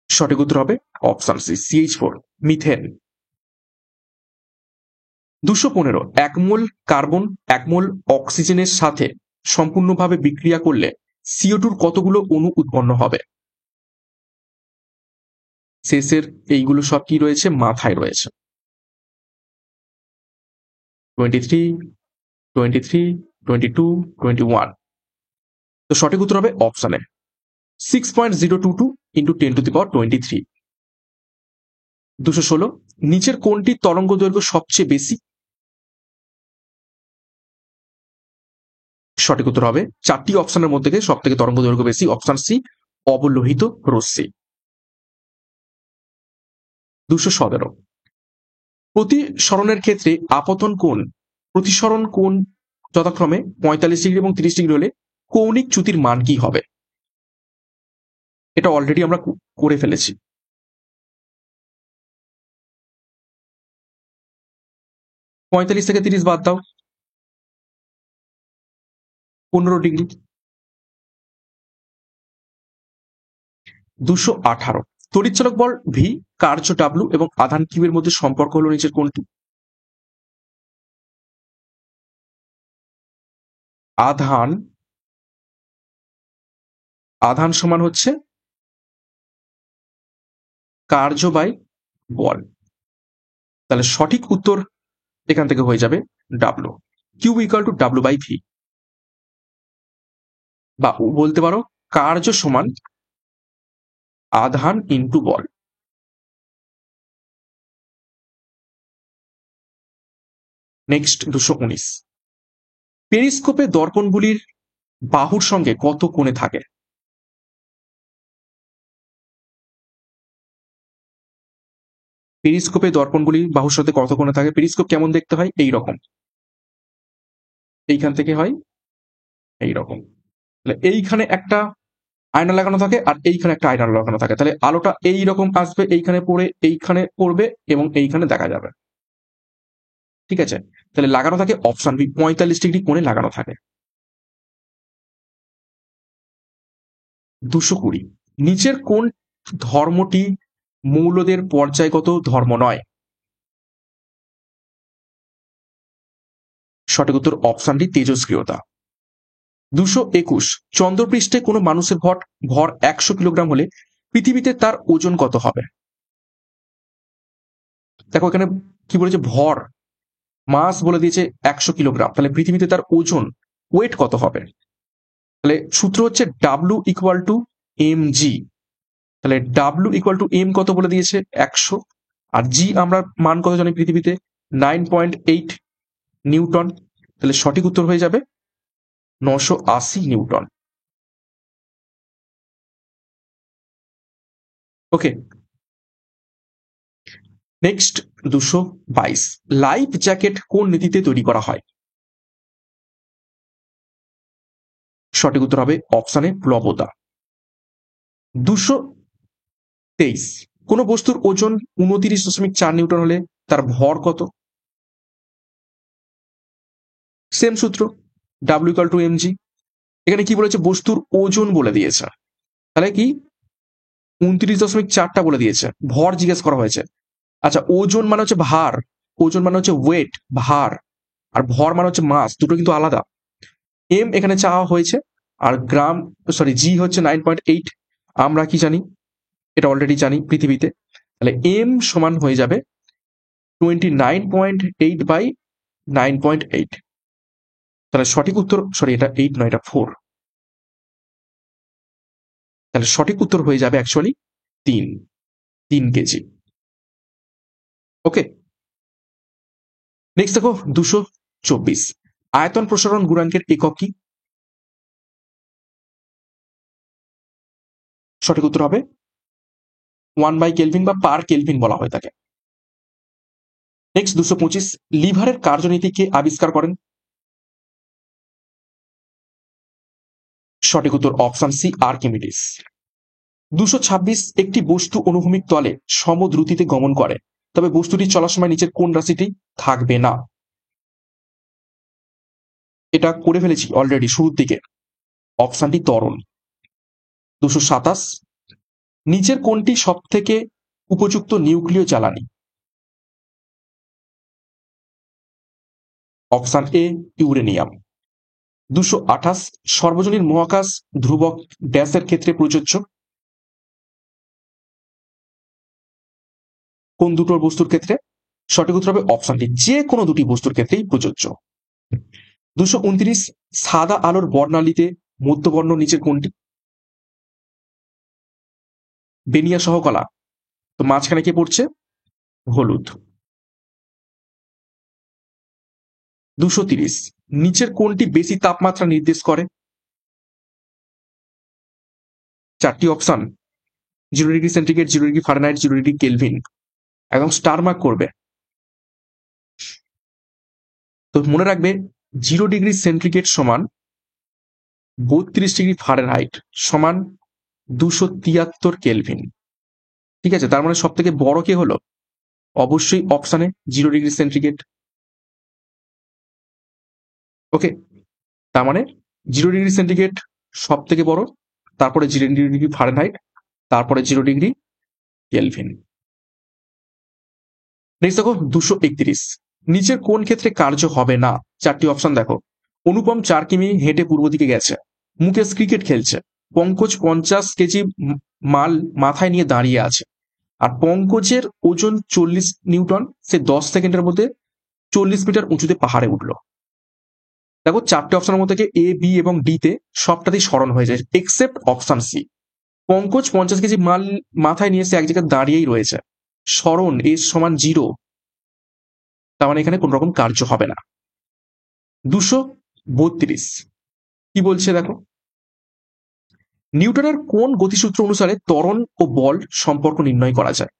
সঠিক উত্তর হবে অপশন সি, CH4, মিথেন। 215, এক মোল কার্বন 1 মোল অক্সিজেনের সাথে সম্পূর্ণভাবে বিক্রিয়া করলে CO2 কতগুলো অণু উৎপন্ন হবে? শেষের এইগুলো সব কি রয়েছে, মাথায় রয়েছে। 23, 23, 22, 21। তো সঠিক উত্তর হবে অপশন এ 6.022 ইন্টু 10⁻23। 216, নিচের কোনটি তরঙ্গ দৈর্ঘ্য সবচেয়ে বেশি? সঠিক উত্তর হবে 4টি অপশনের মধ্যে সব থেকে তরঙ্গ দৈর্ঘ্য বেশি, অপশন সি, অবলোহিত রশ্মি। 217, প্রতিসরণের ক্ষেত্রে আপতন কোণ প্রতিসরণ কোণ যথাক্রমে 45 ডিগ্রি এবং 30 ডিগ্রি হলে কৌণিক চ্যুতির মান কি হবে? এটা অলরেডি আমরা করে ফেলেছি। 45 থেকে 30 বাদ দাও, 15 ডিগ্রি। 218, তড়িৎচালক বল ভি, কার্য ডাব্লু এবং আধান কিউ এর মধ্যে সম্পর্ক হলো নিচের কোনটি? আধান আধান সমান হচ্ছে কার্য বাই বল, তাহলে সঠিক উত্তর এখান থেকে হয়ে যাবে W, Q equal to W by V, বা বলতে পারো কার্য সমান আধান ইন্টু বল। নেক্সট 219, পেরিস্কোপে দর্পণগুলির বাহুর সঙ্গে কত কোণে থাকে? পেরিস্কোপে দর্পণগুলি বাহুর সাথে কত কোণে থাকে? পেরিস্কোপ কেমন দেখতে হয়, এই রকম, এইখান থেকে হয় এই রকম। তাহলে এইখানে একটা আয়না লাগানো থাকে আর এইখানে একটা আয়না লাগানো থাকে, তাহলে আলোটা এই রকম আসবে, এইখানে পড়ে এইখানে পড়বে এবং এইখানে দেখা যাবে। ঠিক আছে, তাহলে লাগানো থাকে অপশন বি, 45 ডিগ্রি কোণে লাগানো থাকে। 220, নিচের কোন ধর্মটি মৌলদের পর্যায়গত ধর্ম নয়? সঠিক উত্তর অপশন ডি, তেজস্ক্রিয়তা। 221, চন্দ্রপৃষ্ঠে কোনো মানুষের ভর 100 কিলোগ্রাম হলে পৃথিবীতে তার ওজন কত হবে? দেখো এখানে কি বলেছে, ভর, মাস বলে দিয়েছে 100 কিলোগ্রাম, তাহলে পৃথিবীতে তার ওজন, ওয়েট কত হবে? তাহলে সূত্র হচ্ছে ডাব্লু ইকুয়াল টু এম জি, তাহলে ডাব্লু ইকুয়াল টু এম কত বলে দিয়েছে 100, আর জি আমরা মান কত জানি পৃথিবীতে, 9.8 নিউটন, তাহলে সঠিক উত্তর হয়ে যাবে 980 নিউটন। ওকে, নেক্সট 222, লাইফ জ্যাকেট কোন নীতিতে তৈরি করা হয়? সঠিক উত্তর হবে অপশানে প্লবতা। 223, কোন বস্তুর ওজন 29.4 নিউটন হলে তার ভর কত? সেম সূত্র, ডাব্লিউ ইকুয়াল টু এম জি। এখানে কি বলেছে, বস্তুর ওজন বলে দিয়েছে, তাহলে কি 29.4টা বলে দিয়েছে, ভর জিজ্ঞেস করা হয়েছে। আচ্ছা, ওজন মানে হচ্ছে ভার, ওজন মানে হচ্ছে ওয়েট, ভার, আর ভর মানে হচ্ছে মাস, দুটো কিন্তু আলাদা। এম এখানে চাওয়া হয়েছে, আর গ্রাম, সরি, জি হচ্ছে 9.8। আমরা কি জানি, এটা অলরেডি জানি পৃথিবীতে। তাহলে এম সমান হয়ে যাবে 29.8 বাই 9.8। তাহলে সঠিক উত্তর, সরি এটা 8 নয়, এটা 4। তাহলে সঠিক উত্তর হয়ে যাবে অ্যাকচুয়ালি 3 কেজি। ওকে, নেক্সট দেখো 224, আয়তন প্রসারণ গুণাঙ্কের একক কি? সঠিক উত্তর হবে 1/কেলভিন বা পার কেলভিন বলা হয় তাকে। নেক্সট 225, লিভারের কার্যনীতি কে আবিষ্কার করেন? সঠিক উত্তর অপশন সি, আর্কিমিডিস। 226, একটি বস্তু অনুভূমিক তলে সমদ্রুতিতে গমন করে, তবে বস্তুটি চলার সময় নিচের কোন রাশিটি থাকবে না? এটা করে ফেলেছি অলরেডি শুরুর দিকে, অপশনটি ত্বরণ। 227, নিচের কোনটি সব থেকে উপযুক্ত নিউক্লিয় জ্বালানি? Option A, uranium. 228, সর্বজনীন মহাকাশ ধ্রুবক ড্যাশের ক্ষেত্রে প্রযোজ্য? কোন দুটো বস্তুর ক্ষেত্রে? সঠিক উত্তর হবে অপশনটি, যে কোনো দুটি বস্তুর ক্ষেত্রেই প্রযোজ্য। 229, সাদা আলোর বর্ণালীতে মধ্যবর্ণ নিচের কোনটি? বেনিয়া সহকলা, তো মাঝখানে কে পড়ছে? হলুদ। 230, নিচের কোনটি বেশি তাপমাত্রা নির্দেশ করে? চারটি অপশন, 0°C, 0°F, 0°K। একদম স্টার মার্ক করবে। তো মনে রাখবে 0°C সমান 32°F সমান 273 কেলভিন। ঠিক আছে, তার মানে সব থেকে বড় কে হলো? অবশ্যই অপশানে 0°C। ওকে, তার মানে 0°C সব থেকে বড়, তারপরে 0°F, তারপরে 0°K। নেক্সট দেখো 231, নিচের কোন ক্ষেত্রে কার্য হবে না? চারটি অপশন দেখো, অনুপম 4 কিমি হেঁটে পূর্ব দিকে গেছে, মুকেশ ক্রিকেট খেলছে, পঙ্কজ 50 কেজি মাল মাথায় নিয়ে দাঁড়িয়ে আছে, আর পঙ্কজের ওজন 40 নিউটন, সে 10 সেকেন্ডের মধ্যে 40 মিটার উঁচুতে পাহাড়ে উঠলো। দেখো চারটে অপশনের মধ্যে এ, বি এবং ডি তে সবটাতেই স্মরণ হয়ে যায় except option C. Pankaj 50 kg মাল মাথায় নিয়ে সে এক জায়গায় দাঁড়িয়েই রয়েছে, স্মরণ এর সমান 0, তার মানে এখানে কোন রকম কার্য হবে না। 232, কি বলছে দেখো, নিউটনের কোন গতিসূত্র অনুসারে ত্বরণ ও বল সম্পর্ক নির্ণয় করা যায়?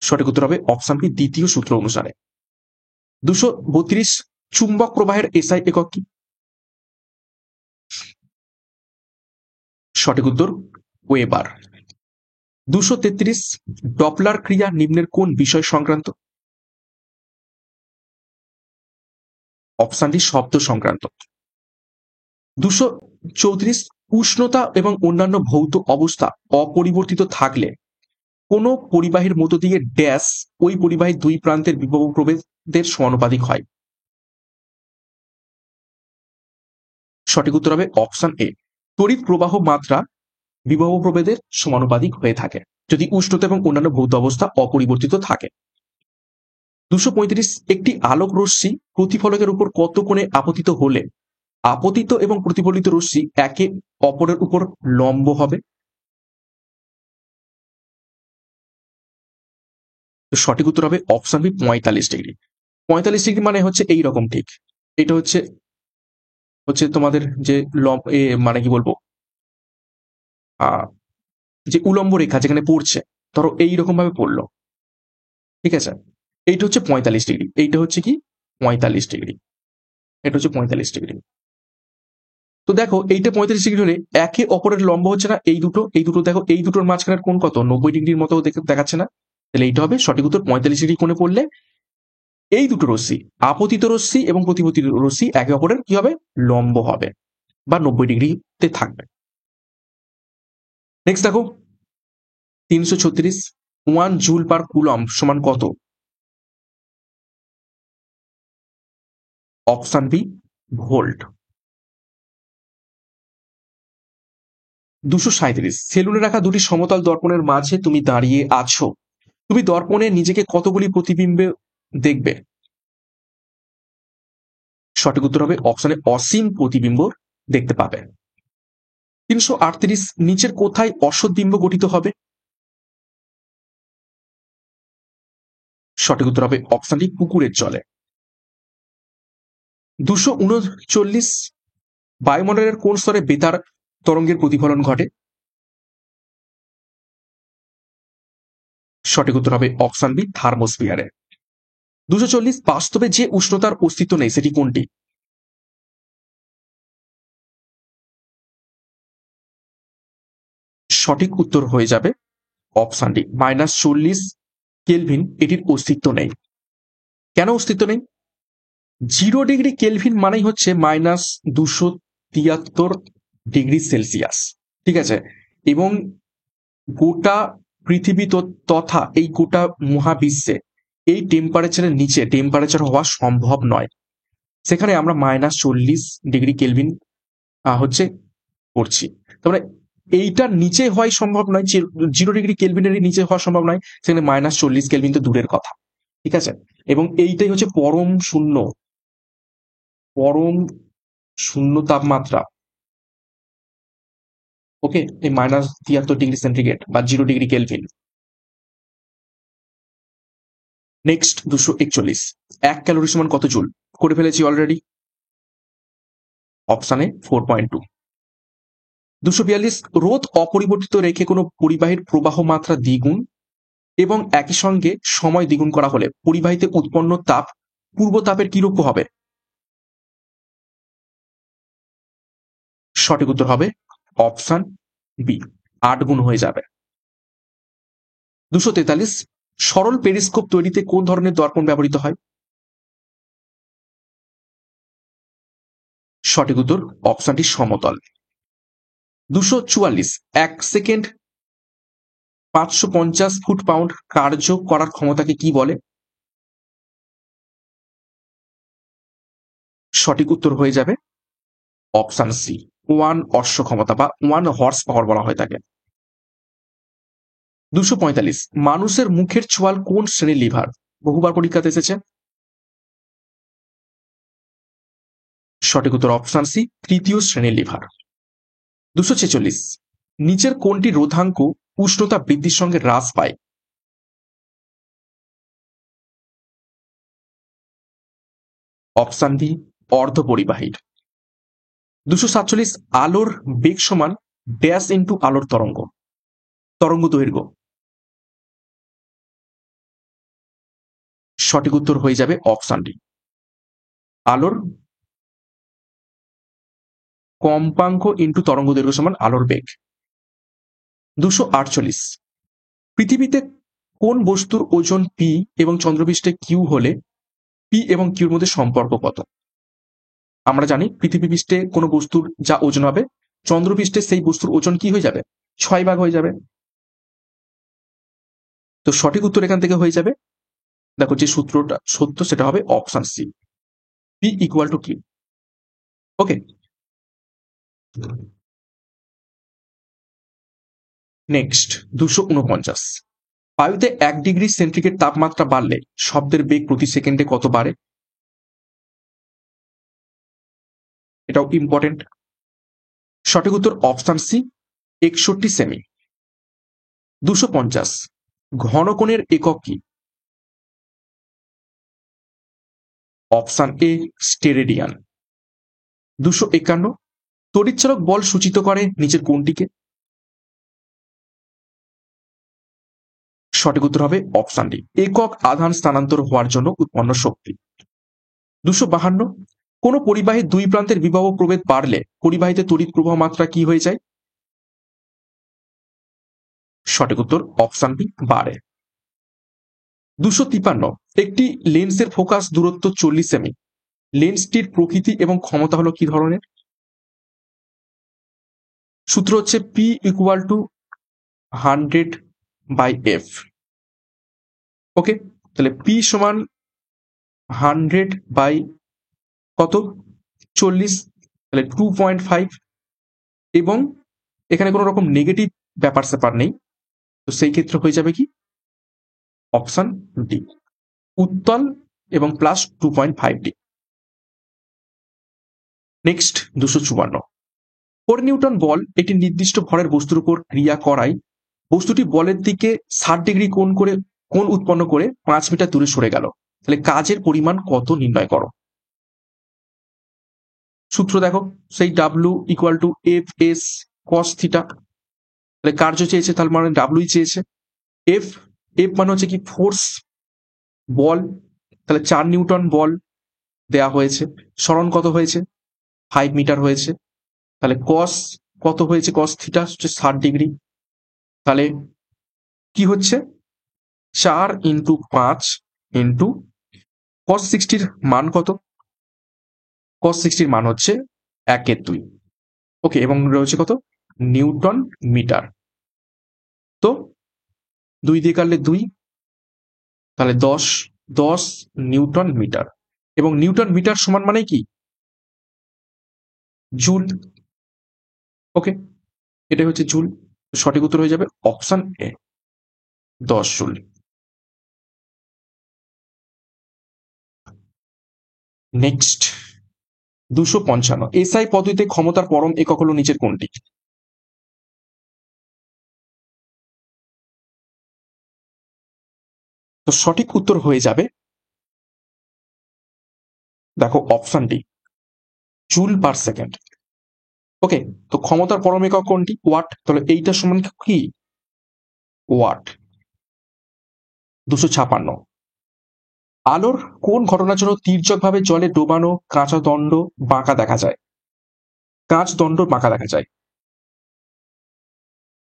সঠিক উত্তর হবে অপশন বি, দ্বিতীয় সূত্র অনুসারে। 232, চুম্বক প্রবাহের এসআই একক কি? সঠিক উত্তর ওয়েবার। 233, ডপলার ক্রিয়া নিম্নের কোন বিষয় সংক্রান্ত? অপশনটি শব্দ সংক্রান্ত। 234, উষ্ণতা এবং অন্যান্য ভৌত অবস্থা অপরিবর্তিত থাকলে কোন পরিবাহীর মধ্য দিয়ে ড্যাশ ওই পরিবাহীর দুই প্রান্তের বিভব প্রভেদের সমানুপাতিক হয়? সঠিক উত্তর হবে অপশন এ, তড়িৎ প্রবাহ মাত্রা বিভব প্রভেদের সমানুপাতিক হয়ে থাকে যদি উষ্ণতা এবং অন্যান্য ভৌত অবস্থা অপরিবর্তিত থাকে। 235, একটি আলোক রশ্মি প্রতিফলকের উপর কত কোণে আপতিত হলে আপতিত এবং প্রতিফলিত রশ্মি একে অপরের উপর লম্ব হবে? তো সঠিক উত্তর হবে অপশন বি, 45 ডিগ্রি। 45 ডিগ্রি মানে হচ্ছে এই রকম, ঠিক এটা হচ্ছে হচ্ছে তোমাদের যে মানে কি বলবো, যে উলম্ব রেখা যেখানে পড়ছে, ধরো এইরকম ভাবে পড়লো, ঠিক আছে, এইটা হচ্ছে 45 ডিগ্রি, এইটা হচ্ছে কি 45 ডিগ্রি, এটা হচ্ছে 45 ডিগ্রি। তো দেখো এইটা 45 ডিগ্রি হলে একে অপরের লম্ব হচ্ছে না, এই দুটো দেখো, এই দুটোর মাঝখানের কোণ কত, 90 ডিগ্রির মতো দেখাচ্ছে না? তাহলে এইটা হবে সঠিক উত্তর, 45 ডিগ্রি কোণে পড়লে এই দুটো রশ্মি, আপতিত রশ্মি এবং প্রতিপতিত রশ্মি একে অপরের কি হবে, লম্ব হবে বা 90 ডিগ্রিতে থাকবে। নেক্সট দেখো 336 1 জুল পার কুলম সমান কত? Option B volt. 237 সেলুনে রাখা দুটি সমতল দর্পণের মাঝে তুমি দাঁড়িয়ে আছো, তুমি দর্পণে নিজেকে কতগুলি প্রতিবিম্বে দেখবে? সঠিক উত্তর হবে অপশনে অসীম প্রতিবিম্ব দেখতে পাবে। 338 নিচের কোথায় অসৎ বিম্ব গঠিত হবে? সঠিক উত্তর হবে অপশনটি পুকুরের জলে। 239 বায়ুমণ্ডলের কোন স্তরে বেতার তরঙ্গের প্রতিফলন ঘটে? সঠিক উত্তর হবে অপশন বি থার্মোস্ফিয়ারে। 240 বাস্তবে যে উষ্ণতার অস্তিত্ব নেই সেটি কোনটি? সঠিক উত্তর হয়ে যাবে অপশন ডি -40 কেলভিন, এটির অস্তিত্ব নেই। কেন অস্তিত্ব নেই? 0 ডিগ্রি কেলভিন মানেই হচ্ছে -273 ডিগ্রি সেলসিয়াস, ঠিক আছে। এবং গোটা পৃথিবী তথা এই গোটা মহাবিশ্বে এই টেম্পারেচারের নিচে টেম্পারেচার হওয়া সম্ভব নয়। সেখানে আমরা -40 ডিগ্রি কেলভিন হচ্ছে করছি। তার মানে এইটার নিচে হওয়াই সম্ভব নয়, 0 ডিগ্রি কেলভিনের নিচে হওয়া সম্ভব নয়, সেখানে -40 কেলভিন তো দূরের কথা, ঠিক আছে। এবং এইটাই হচ্ছে পরম শূন্য তাপমাত্রা। ওকে, এই -73 ডিগ্রি সেন্টিগ্রেড বা 0 ডিগ্রি কেলভিন। নেক্সট 241 1 ক্যালোরি সমান কত জুল? করে ফেলেছি অলরেডি, অপশানে 4.2। 242 রোধ অপরিবর্তিত রেখে কোনো পরিবাহীর প্রবাহ মাত্রা দ্বিগুণ এবং একই সঙ্গে সময় দ্বিগুণ করা হলে পরিবাহীতে উৎপন্ন তাপ পূর্ব তাপের কি রূপ হবে? সঠিক উত্তর হবে অপশন বি 8 গুণ হয়ে যাবে। 243 সরল পেরিস্কোপ তৈরিতে কোন ধরনের দর্পণ ব্যবহৃত হয়? সঠিক উত্তর অপশনটি সমতল। 244 1 সেকেন্ড 550 ফুট-পাউন্ড কার্য করার ক্ষমতাকে কি বলে? সঠিক উত্তর হয়ে যাবে অপশন সি 1 অশ্ব ক্ষমতা বা 1 হর্স পাওয়ার বলা হয় তাকে। 245 মানুষের মুখের চোয়াল কোন শ্রেণীর লিভার? বহুবার পরীক্ষাতে এসেছে। সঠিক উত্তর অপশন সি 3য় শ্রেণীর লিভার। 246 নিচের কোনটি রোধাঙ্ক উষ্ণতা বৃদ্ধির সঙ্গে হ্রাস পায়? Option B অর্ধপরিবাহী। 247 আলোর বেগ সমান ড্যাশ ইন্টু আলোর তরঙ্গ দৈর্ঘ্য। সঠিক উত্তর হয়ে যাবে অপশন ডি আলোর কম্পাঙ্ক ইন্টু তরঙ্গ দৈর্ঘ্য সমান আলোর বেগ। 248 পৃথিবীতে কোন বস্তুর ওজন পি এবং চন্দ্রপৃষ্ঠে কিউ হলে পি এবং কিউর মধ্যে সম্পর্ক কত? আমরা জানি পৃথিবী পৃষ্ঠে কোনো বস্তুর যা ওজন হবে, চন্দ্রপৃষ্ঠে সেই বস্তুর ওজন কি হয়ে যাবে? 6 ভাগ হয়ে যাবে। তো সঠিক উত্তর এখান থেকে হয়ে যাবে, দেখো যে সূত্রটা সত্য সেটা হবে option C p equal to q. Okay, next 249 বায়ুতে 1 ডিগ্রি সেন্টিগ্রেড তাপমাত্রা বাড়লে শব্দের বেগ প্রতি সেকেন্ডে কত বাড়ে? এটাও ইম্পর্টেন্ট। সঠিক উত্তর অপশন সি 61 সেমি। 250 ঘনকোণের একক কি? Option A স্টেরেডিয়ান। 251 তড়িৎচালক বল সূচিত করে নিচের কোনটিকে? সঠিক উত্তর হবে অপশন ডি একক আধান স্থানান্তর হওয়ার জন্য উৎপন্ন শক্তি। 252 কোন পরিবাহীর দুই প্রান্তের বিভব প্রভেদ বাড়লে পরিবাহীতে তড়িৎ প্রবাহ মাত্রা কি হয়ে যায়? সঠিক উত্তর অপশন বি বাড়ে। 253 একটি লেন্সের ফোকাস দূরত্ব 40 সেমি, লেন্সটির প্রকৃতি এবং ক্ষমতা হলো কি ধরনের? সূত্র হচ্ছে পি ইকুয়াল টু 100/f। ওকে, তাহলে পি সমান 100 বাই কত 40, তাহলে 2.5। এবং এখানে কোনো রকম নেগেটিভ ব্যাপার স্যাপার নেই, তো সেই ক্ষেত্রে হয়ে যাবে কি অপশন ডি, উত্তল এবং প্লাস 2.5d। নেক্সট 254, 4 নিউটন বল একটি নির্দিষ্ট ভরের বস্তুর উপর ক্রিয়া করায় বস্তুটি বলের দিকে 60 ডিগ্রি কোণ উৎপন্ন করে 5 মিটার দূরে সরে গেল, তাহলে কাজের পরিমাণ কত নির্ণয় করো। সূত্র দেখো, সেই W equal two F S cos theta, তাহলে কার্য চেয়েছে তার মানে ডাব্লুই চেয়েছে। এফ এফ মানে হচ্ছে কি ফোর্স, বল, তাহলে 4 নিউটন বল দেয়া হয়েছে, সরণ কত হয়েছে 5 মিটার হয়েছে, তাহলে কস কত হয়েছে কস থিটা হচ্ছে 60 ডিগ্রি, তাহলে কি হচ্ছে 4 ইন্টু 5 ইন্টু কস 60-র মান কত, কস 60-র মান হচ্ছে 1/2। ওকে, এবং রয়েছে কত নিউটন মিটার। তো 2 দিয়ে কাটলে 2, তাহলে 10 নিউটন মিটার। এবং নিউটন মিটার সমান মানে কি জুল। ওকে, এটাই হচ্ছে জুল। সঠিক উত্তর হয়ে যাবে option A 10 joule. Next 255, SI পদ্ধতিতে ক্ষমতার পরম একক হলো নিচের কোনটি। তো সঠিক উত্তর হয়ে যাবে দেখো option D, joule per second. Okay, তো ক্ষমতার পরম একক কোনটি ওয়াট, তাহলে এইটা সমান কি ওয়াট। 256, আলোর কোন ঘটনার জন্য তির্যকভাবে জলে ডোবানো কাঁচা দণ্ড বাঁকা দেখা যায়, কাঁচ দণ্ড বাঁকা দেখা যায়।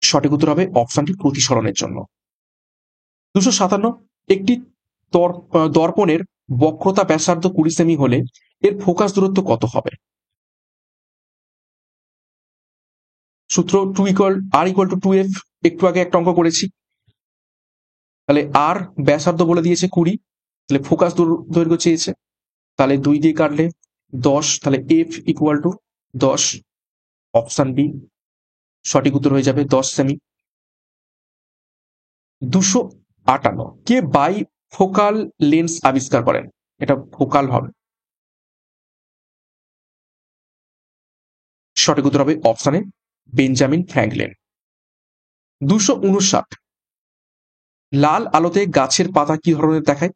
সঠিক উত্তর হবে অপশনটি প্রতিসরণের জন্য। 257, একটি দর্পণের বক্রতা ব্যাসার্ধ 20 সেমি হলে এর ফোকাস দূরত্ব কত হবে। সূত্র আর ইকুয়াল টু 2f, একটু আগে একটা অঙ্ক করেছি, তাহলে আর ব্যাসার্ধ বলে দিয়েছে 20, তাহলে ফোকাস দৈর্ঘ্য চেয়েছে, তাহলে 2 দিয়ে কাটলে 10, তাহলে f equal to 10, option B সঠিক উত্তর হয়ে যাবে 10 সেমি। 258, কে বাই ফোকাল লেন্স আবিষ্কার করেন, এটা ফোকাল হবে। সঠিক উত্তর হবে অপশনে বেঞ্জামিন ফ্র্যাঙ্কলিন। 259, লাল আলোতে গাছের পাতা কি ধরনের দেখায়।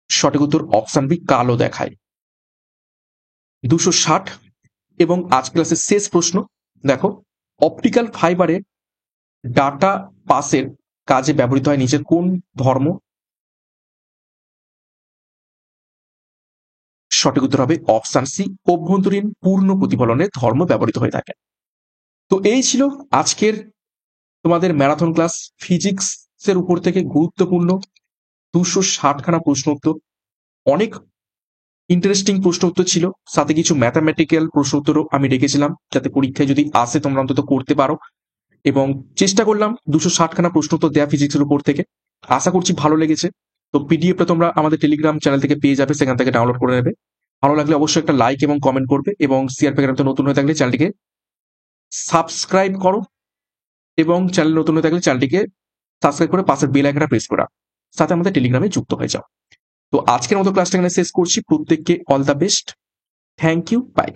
সঠিক উত্তর অপশন বি কালো দেখায়। 260, এবং আজ ক্লাসের শেষ প্রশ্ন দেখো, অপটিক্যাল ফাইবারে ডাটা পাসের কাজে ব্যবহৃত হয় নিচের কোন ধর্ম। সঠিক উত্তর হবে অপশন সি অভ্যন্তরীণ পূর্ণ প্রতিফলনের ধর্ম ব্যবহৃত হয়ে থাকে। তো এই ছিল আজকের তোমাদের ম্যারাথন ক্লাস, ফিজিক্সের উপর থেকে গুরুত্বপূর্ণ 260খানা প্রশ্ন উত্তর। অনেক ইন্টারেস্টিং প্রশ্ন উত্তর ছিল, সাথে কিছু ম্যাথামেটিক্যাল প্রশ্ন উত্তরও আমি রেখেছিলাম যাতে পরীক্ষায় যদি আসে তোমরা অন্তত করতে পারো। এবং চেষ্টা করলাম 260খানা প্রশ্ন উত্তর দেয়া ফিজিক্সের উপর থেকে। আশা করছি ভালো লেগেছে। তো পিডিএফটা তোমরা আমাদের টেলিগ্রাম চ্যানেল থেকে পেয়ে যাবে, সেখান থেকে ডাউনলোড করে নেবে। ভালো লাগলে অবশ্যই একটা লাইক এবং কমেন্ট করবে, এবং সিআরপি একাডেমিতে নতুন হয়ে থাকলে চ্যানেলটিকে সাবস্ক্রাইব করো, এবং চ্যানেল নতুন হয়ে থাকলে চ্যানেলটিকে সাবস্ক্রাইব করে পাশের বেল আইকনটা প্রেস করা, সাথে আমাদের টেলিগ্রামে যুক্ত হয়ে যাও। তো আজকের মতো ক্লাসটা এখানে শেষ করছি। প্রত্যেককে all the best, thank you, by.